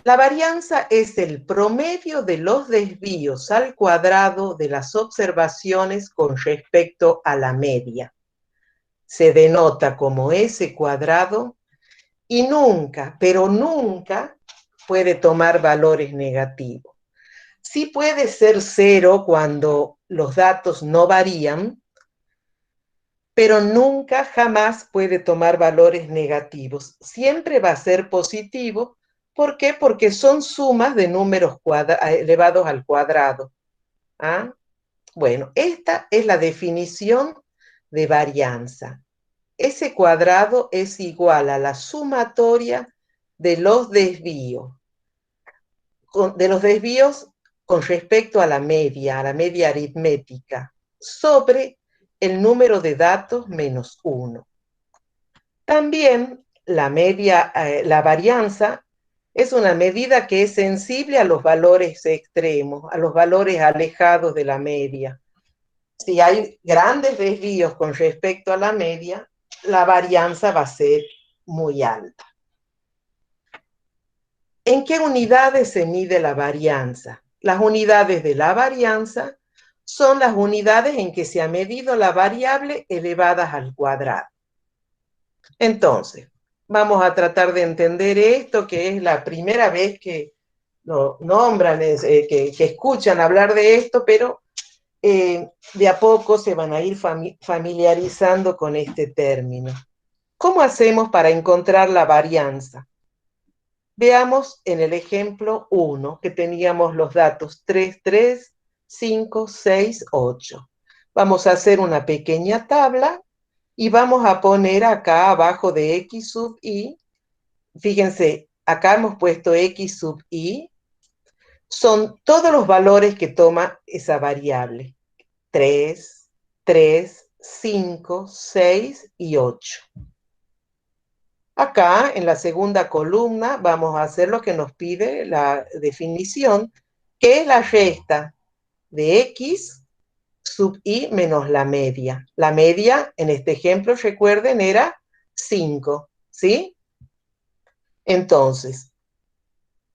La varianza es el promedio de los desvíos al cuadrado de las observaciones con respecto a la media. Se denota como S cuadrado y nunca, pero nunca puede tomar valores negativos. Sí puede ser 0 cuando los datos no varían, pero nunca, jamás puede tomar valores negativos. Siempre va a ser positivo. ¿Por qué? Porque son sumas de números elevados al cuadrado. ¿Ah? Bueno, esta es la definición de varianza. S cuadrado es igual a la sumatoria de los desvíos. De los desvíos con respecto a la media aritmética, sobre el número de datos menos 1. También la varianza es una medida que es sensible a los valores extremos, a los valores alejados de la media. Si hay grandes desvíos con respecto a la media, la varianza va a ser muy alta. ¿En qué unidades se mide la varianza? Las unidades de la varianza son las unidades en que se ha medido la variable elevadas al cuadrado. Entonces, vamos a tratar de entender esto, que es la primera vez que lo nombran, que escuchan hablar de esto, pero de a poco se van a ir familiarizando con este término. ¿Cómo hacemos para encontrar la varianza? Veamos en el ejemplo 1, que teníamos los datos 3, 3, 5, 6, 8. Vamos a hacer una pequeña tabla y vamos a poner acá abajo de x sub i, fíjense, acá hemos puesto x sub i, son todos los valores que toma esa variable. 3, 3, 5, 6 y 8. Acá, en la segunda columna, vamos a hacer lo que nos pide la definición, que es la resta de x sub i menos la media. La media, en este ejemplo, recuerden, era 5, ¿sí? Entonces,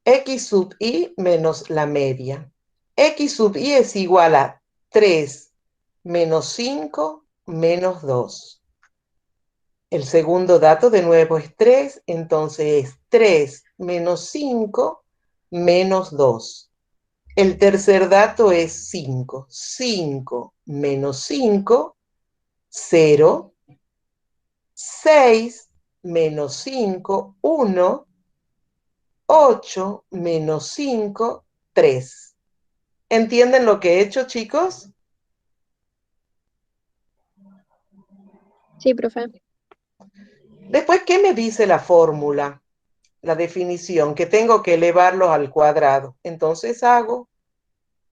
x sub i menos la media. X sub i es igual a 3 menos 5 menos 2. El segundo dato de nuevo es 3, entonces es 3 menos 5 menos 2. El tercer dato es 5. 5 menos 5, 0. 6 menos 5, 1. 8 menos 5, 3. ¿Entienden lo que he hecho, chicos? Sí, profe. Después, ¿qué me dice la fórmula? La definición, que tengo que elevarlos al cuadrado. Entonces hago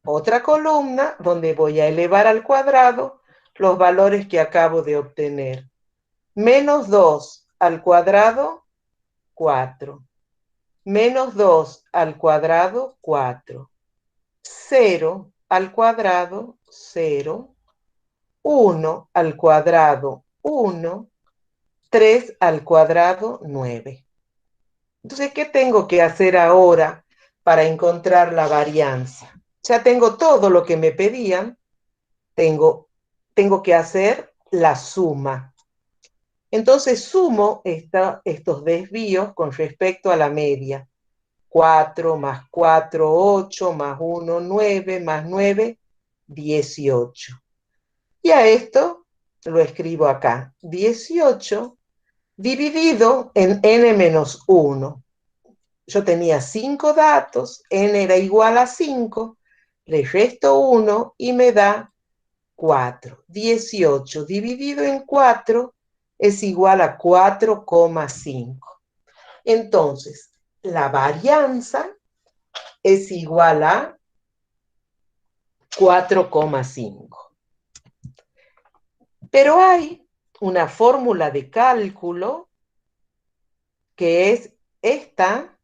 otra columna donde voy a elevar al cuadrado los valores que acabo de obtener. Menos 2 al cuadrado, 4. Menos 2 al cuadrado, 4. 0 al cuadrado, 0. 1 al cuadrado, 1. 3 al cuadrado, 9. Entonces, ¿qué tengo que hacer ahora para encontrar la varianza? Ya tengo todo lo que me pedían, tengo que hacer la suma. Entonces sumo estos desvíos con respecto a la media. 4 más 4, 8, más 1, 9, más 9, 18. Y a esto lo escribo acá. 18 dividido en n menos 1. Yo tenía 5 datos, n era igual a 5, le resto 1 y me da 4. 18 dividido en 4 es igual a 4,5. Entonces, la varianza es igual a 4,5. Pero hay una fórmula de cálculo que es esta,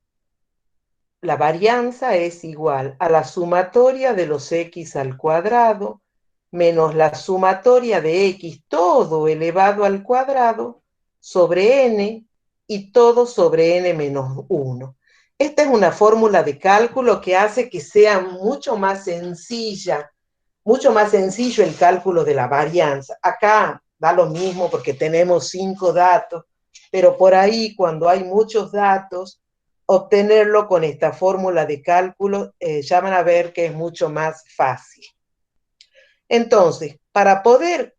la varianza es igual a la sumatoria de los x al cuadrado menos la sumatoria de x todo elevado al cuadrado sobre n y todo sobre n menos 1. Esta es una fórmula de cálculo que hace que sea mucho más sencilla, mucho más sencillo el cálculo de la varianza. Acá da lo mismo porque tenemos 5 datos, pero por ahí cuando hay muchos datos, obtenerlo con esta fórmula de cálculo ya van a ver que es mucho más fácil. Entonces, para poder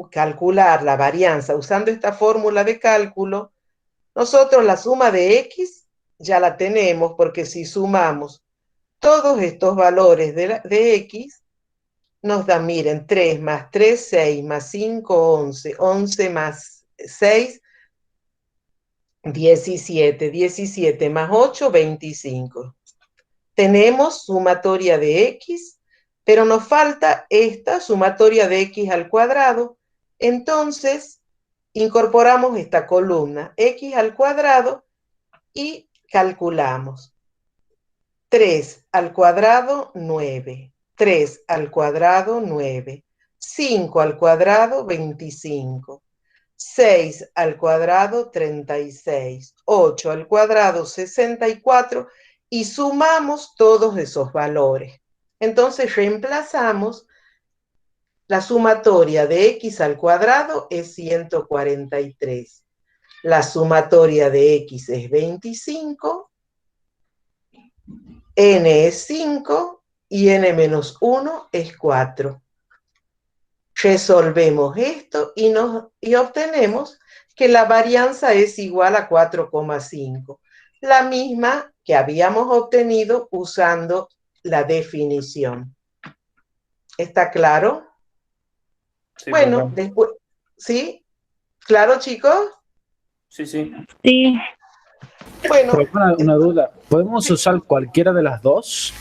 calcular la varianza usando esta fórmula de cálculo, nosotros la suma de x ya la tenemos, porque si sumamos todos estos valores de x, nos da, miren, 3 más 3, 6 más 5, 11, 11 más 6, 17, 17 más 8, 25. Tenemos sumatoria de x, pero nos falta esta sumatoria de x al cuadrado. Entonces, incorporamos esta columna, x al cuadrado, y calculamos. 3 al cuadrado, 9. 3 al cuadrado, 9. 5 al cuadrado, 25. 6 al cuadrado, 36. 8 al cuadrado, 64. Y sumamos todos esos valores. Entonces reemplazamos. La sumatoria de x al cuadrado es 143. La sumatoria de x es 25. N es 5 y n menos 1 es 4. Resolvemos esto y obtenemos que la varianza es igual a 4,5. La misma que habíamos obtenido usando la definición. ¿Está claro? Sí, Bueno, profe. después, ¿sí? ¿Claro, chicos? Sí, sí. Sí. Bueno, Pero una duda, ¿podemos usar cualquiera de las dos?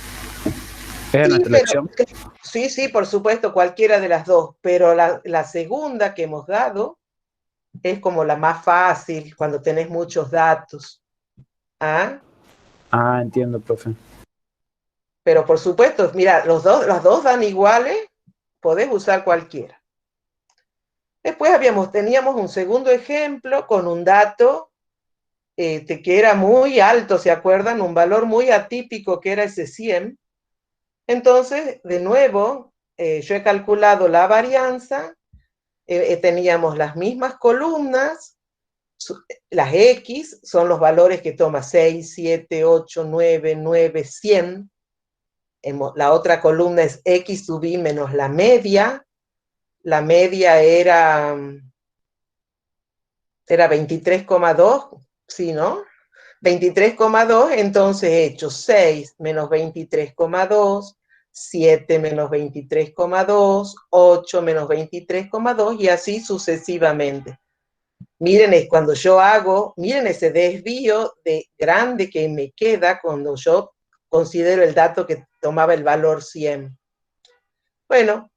¿Es sí, nuestra elección? sí, por supuesto, cualquiera de las dos, pero la segunda que hemos dado es como la más fácil cuando tenés muchos datos. ¿Ah? Ah, entiendo, profe. Pero por supuesto, mira, las dos dan iguales, podés usar cualquiera. Después teníamos un segundo ejemplo con un dato que era muy alto, ¿se acuerdan? Un valor muy atípico que era ese 100. Entonces, de nuevo, yo he calculado la varianza, teníamos las mismas columnas, las X son los valores que toma 6, 7, 8, 9, 9, 100. La otra columna es X sub I menos la media. La media era 23,2, ¿sí, no? 23,2, entonces he hecho 6 menos 23,2, 7 menos 23,2, 8 menos 23,2 y así sucesivamente. Miren, cuando yo hago, miren ese desvío de grande que me queda cuando yo considero el dato que tomaba el valor 100. Bueno,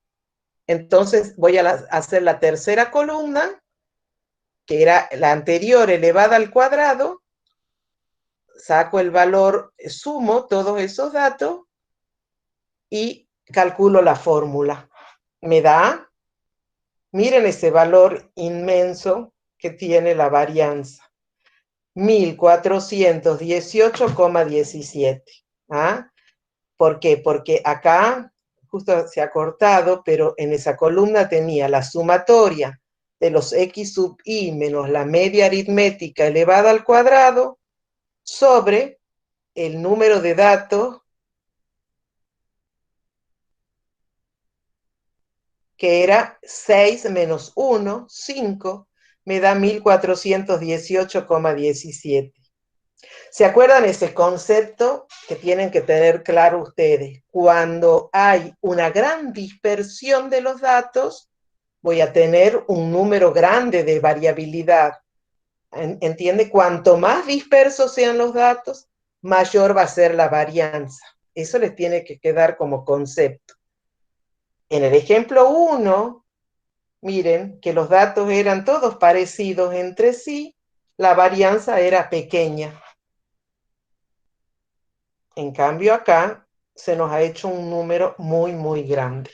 entonces voy a hacer la tercera columna, que era la anterior elevada al cuadrado, saco el valor, sumo todos esos datos y calculo la fórmula. Me da, miren ese valor inmenso que tiene la varianza. 1418,17. ¿Ah? ¿Por qué? Porque acá justo se ha cortado, pero en esa columna tenía la sumatoria de los x sub i menos la media aritmética elevada al cuadrado sobre el número de datos que era 6 menos 1, 5, me da 1418,17. ¿Se acuerdan ese concepto que tienen que tener claro ustedes? Cuando hay una gran dispersión de los datos, voy a tener un número grande de variabilidad. ¿Entiende? Cuanto más dispersos sean los datos, mayor va a ser la varianza. Eso les tiene que quedar como concepto. En el ejemplo 1, miren que los datos eran todos parecidos entre sí, la varianza era pequeña. En cambio acá se nos ha hecho un número muy, muy grande.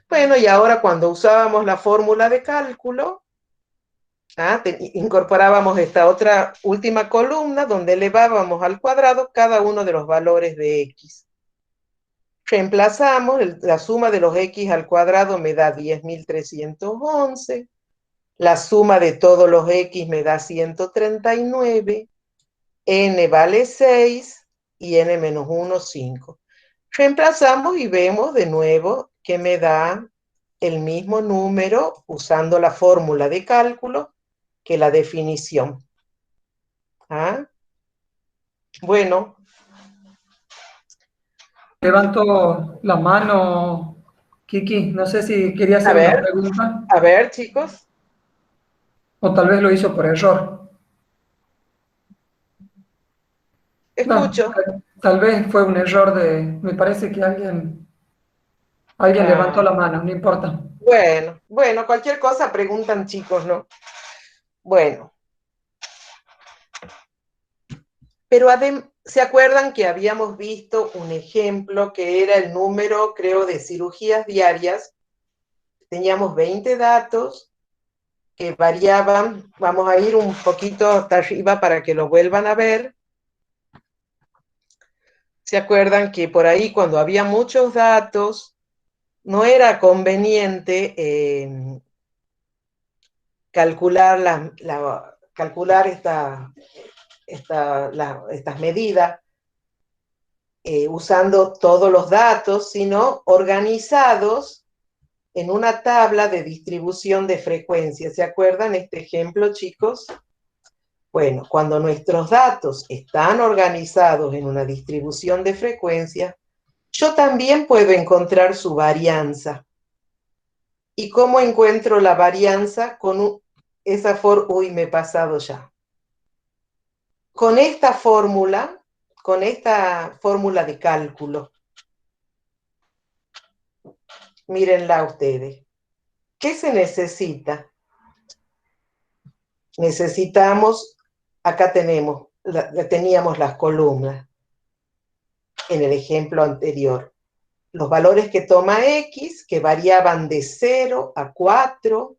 Bueno, y ahora cuando usábamos la fórmula de cálculo, incorporábamos esta otra última columna donde elevábamos al cuadrado cada uno de los valores de x. Reemplazamos, la suma de los x al cuadrado me da 10.311, la suma de todos los x me da 139, n vale 6 y n menos 1, 5. Reemplazamos y vemos de nuevo que me da el mismo número usando la fórmula de cálculo que la definición. Bueno. Levanto la mano, Kiki, no sé si quería hacer una pregunta. A ver, chicos. O tal vez lo hizo por error. Escucho. No, tal vez fue un error me parece que alguien levantó la mano, no importa. Bueno, cualquier cosa preguntan, chicos, ¿no? Bueno. Pero ¿se acuerdan que habíamos visto un ejemplo que era el número, creo, de cirugías diarias? Teníamos 20 datos que variaban. Vamos a ir un poquito hasta arriba para que lo vuelvan a ver. ¿Se acuerdan que por ahí cuando había muchos datos no era conveniente calcular estas medidas usando todos los datos, sino organizados en una tabla de distribución de frecuencia? ¿Se acuerdan este ejemplo, chicos? Bueno, cuando nuestros datos están organizados en una distribución de frecuencia, yo también puedo encontrar su varianza. ¿Y cómo encuentro la varianza? Uy, me he pasado ya. Con esta fórmula de cálculo. Mírenla ustedes. ¿Qué se necesita? Necesitamos, acá teníamos las columnas en el ejemplo anterior. Los valores que toma X, que variaban de 0 a 4,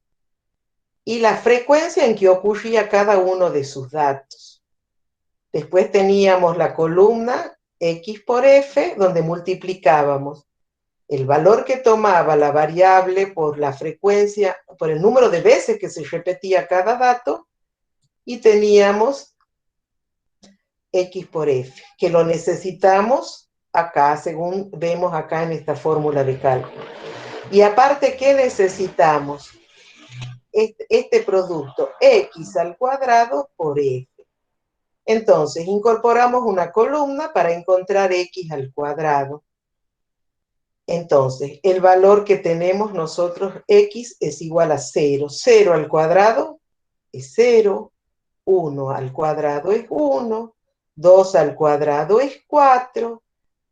y la frecuencia en que ocurría cada uno de sus datos. Después teníamos la columna X por F, donde multiplicábamos el valor que tomaba la variable por la frecuencia, por el número de veces que se repetía cada dato, y teníamos X por F, que lo necesitamos acá, según vemos acá en esta fórmula de cálculo. Y aparte, ¿qué necesitamos? Este producto, X al cuadrado por F. Entonces, incorporamos una columna para encontrar X al cuadrado. Entonces, el valor que tenemos nosotros, X, es igual a 0. 0 al cuadrado es 0. 1 al cuadrado es 1. 2 al cuadrado es 4.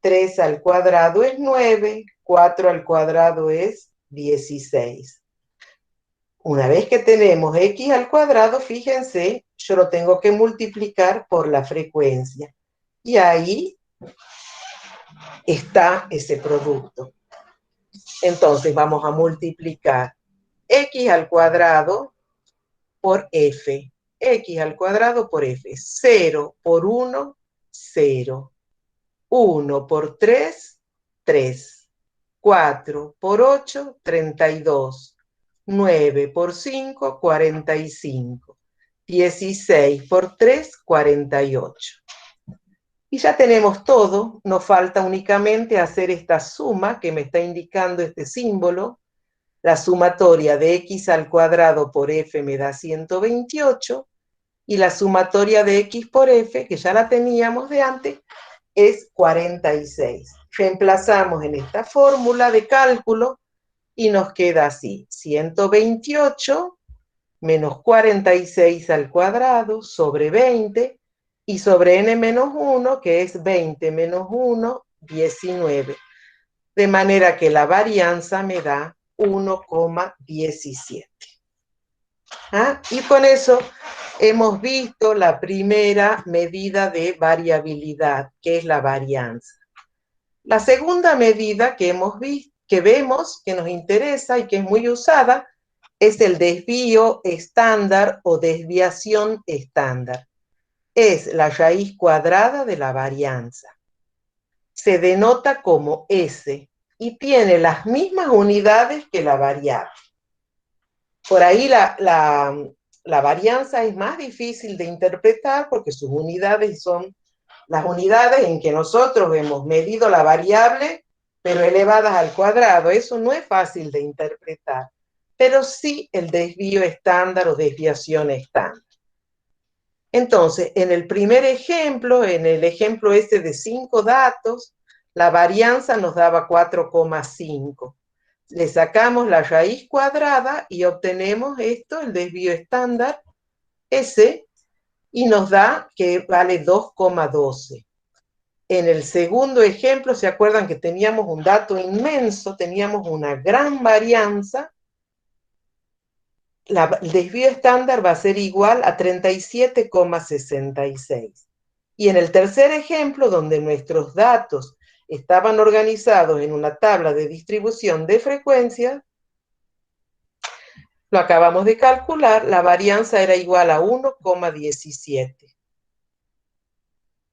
3 al cuadrado es 9. 4 al cuadrado es 16. Una vez que tenemos X al cuadrado, fíjense, yo lo tengo que multiplicar por la frecuencia. Y ahí está ese producto. Entonces vamos a multiplicar X al cuadrado por F. X al cuadrado por F. 0 por 1, 0. 1 por 3, 3. 4 por 8, 32. 9 por 5, 45. 16 por 3, 48. Y ya tenemos todo, nos falta únicamente hacer esta suma que me está indicando este símbolo. La sumatoria de X al cuadrado por F me da 128, y la sumatoria de X por F, que ya la teníamos de antes, es 46. Reemplazamos en esta fórmula de cálculo y nos queda así: 128 menos 46 al cuadrado sobre 20, y sobre n menos 1, que es 20 menos 1, 19. De manera que la varianza me da 1,17. ¿Ah? Y con eso hemos visto la primera medida de variabilidad, que es la varianza. La segunda medida que vemos, que nos interesa y que es muy usada, es el desvío estándar o desviación estándar. Es la raíz cuadrada de la varianza. Se denota como S y tiene las mismas unidades que la variable. Por ahí la varianza es más difícil de interpretar porque sus unidades son las unidades en que nosotros hemos medido la variable, pero elevadas al cuadrado. Eso no es fácil de interpretar, pero sí el desvío estándar o desviación estándar. Entonces, en el primer ejemplo, en el ejemplo este de 5 datos, la varianza nos daba 4,5. Le sacamos la raíz cuadrada y obtenemos esto, el desvío estándar, S, y nos da que vale 2,12. En el segundo ejemplo, ¿se acuerdan que teníamos un dato inmenso? Teníamos una gran varianza. El desvío estándar va a ser igual a 37,66. Y en el tercer ejemplo, donde nuestros datos estaban organizados en una tabla de distribución de frecuencias, lo acabamos de calcular, la varianza era igual a 1,17.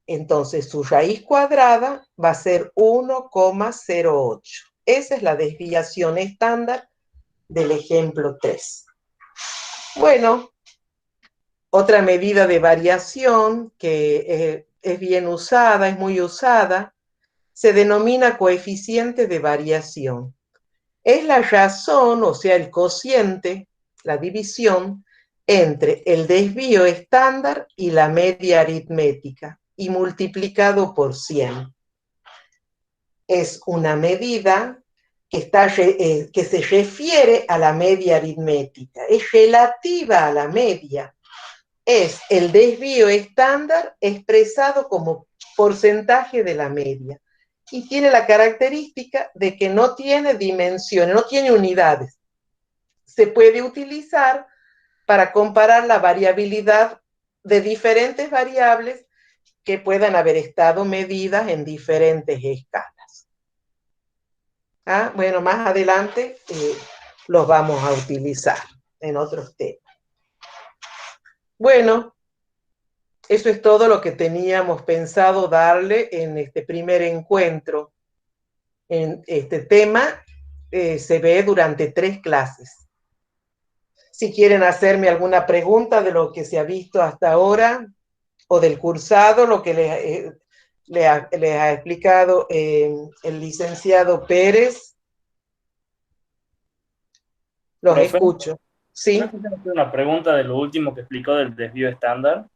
Entonces su raíz cuadrada va a ser 1,08. Esa es la desviación estándar del ejemplo 3. Bueno, otra medida de variación que es bien usada, es muy usada, se denomina coeficiente de variación. Es la razón, o sea, el cociente, la división, entre el desvío estándar y la media aritmética, y multiplicado por 100. Es una medida que se refiere a la media aritmética, es relativa a la media. Es el desvío estándar expresado como porcentaje de la media. Y tiene la característica de que no tiene dimensiones, no tiene unidades. Se puede utilizar para comparar la variabilidad de diferentes variables que puedan haber estado medidas en diferentes escalas. Bueno, más adelante los vamos a utilizar en otros temas. Bueno, eso es todo lo que teníamos pensado darle en este primer encuentro. En este tema se ve durante 3 clases. Si quieren hacerme alguna pregunta de lo que se ha visto hasta ahora o del cursado, lo que les ha explicado el licenciado Pérez, los Profe, escucho. ¿Sí? ¿no quisiera hacer una pregunta de lo último que explicó del desvío estándar?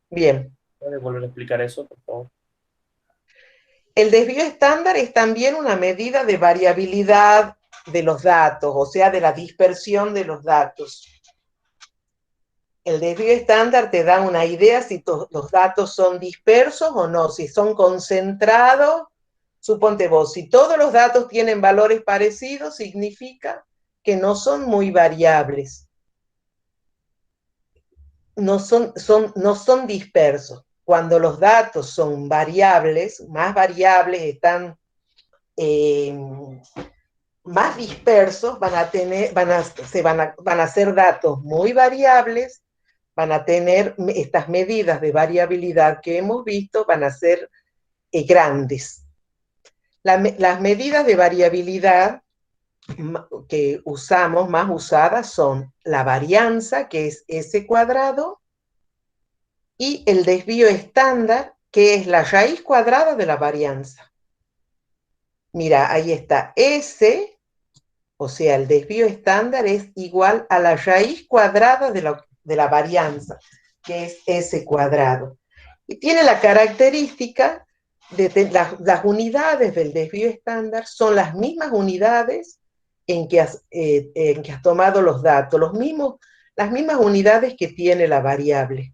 Bien. ¿Puede volver a explicar eso, por favor? El desvío estándar es también una medida de variabilidad de los datos, o sea, de la dispersión de los datos. El desvío estándar te da una idea si los datos son dispersos o no, si son concentrados. Suponte vos, si todos los datos tienen valores parecidos, significa que no son muy variables. No son dispersos. Cuando los datos son variables, más variables, están más dispersos, van a ser datos muy variables, van a tener estas medidas de variabilidad que hemos visto, van a ser grandes. Las medidas de variabilidad que usamos, más usadas, son la varianza, que es S cuadrado, y el desvío estándar, que es la raíz cuadrada de la varianza. Mira, ahí está S, o sea, el desvío estándar es igual a la raíz cuadrada de la varianza, que es S cuadrado. Y tiene la característica de las unidades del desvío estándar son las mismas unidades en que has tomado los datos, las mismas unidades que tiene la variable.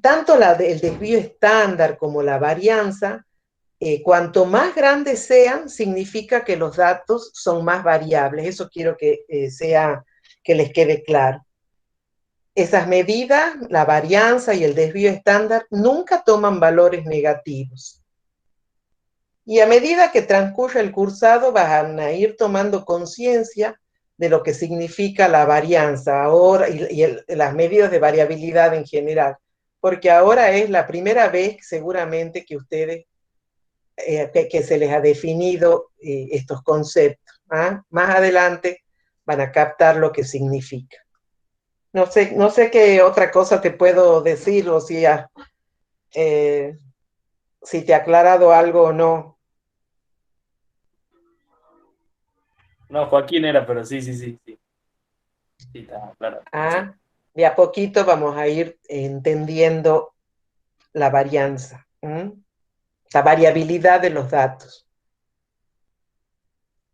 Tanto el desvío estándar como la varianza, cuanto más grandes sean, significa que los datos son más variables. Eso quiero que sea que les quede claro. Esas medidas, la varianza y el desvío estándar, nunca toman valores negativos. Y a medida que transcurre el cursado van a ir tomando conciencia de lo que significa la varianza ahora y las medidas de variabilidad en general, porque ahora es la primera vez seguramente que ustedes, que se les ha definido estos conceptos. Más adelante van a captar lo que significa. No sé qué otra cosa te puedo decir o si te ha aclarado algo o no. No, Joaquín era, pero sí. Sí, está claro. De a poquito vamos a ir entendiendo la varianza, la variabilidad de los datos.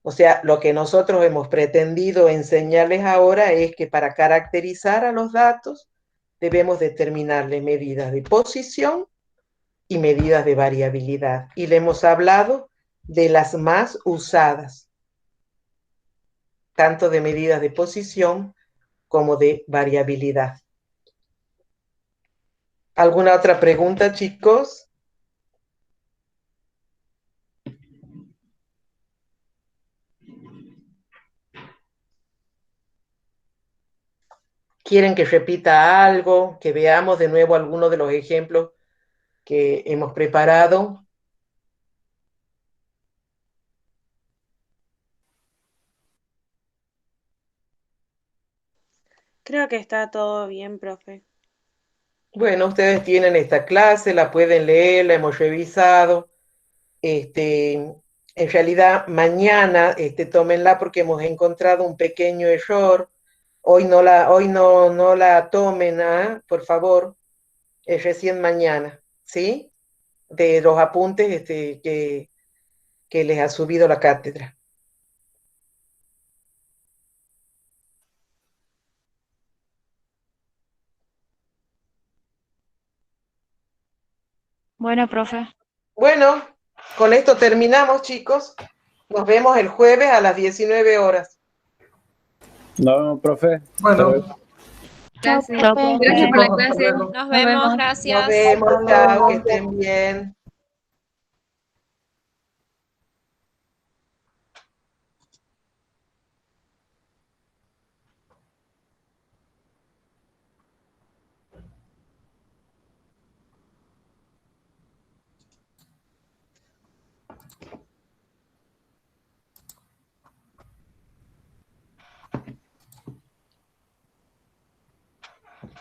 O sea, lo que nosotros hemos pretendido enseñarles ahora es que para caracterizar a los datos debemos determinarle medidas de posición y medidas de variabilidad. Y le hemos hablado de las más usadas, tanto de medidas de posición como de variabilidad. ¿Alguna otra pregunta, chicos? ¿Quieren que repita algo? ¿Que veamos de nuevo algunos de los ejemplos que hemos preparado? Creo que está todo bien, profe. Bueno, ustedes tienen esta clase, la pueden leer, la hemos revisado. En realidad, mañana tómenla porque hemos encontrado un pequeño error. Hoy no la tomen, por favor. Es recién mañana, ¿sí? De los apuntes que les ha subido la cátedra. Bueno, profe. Bueno, con esto terminamos, chicos. Nos vemos el jueves a las 19 horas. Nos vemos, profe. Bueno, Chao, Chao, profe. profe. gracias por la Nos clase. Nos vemos, gracias. Nos vemos, chao, que estén bien.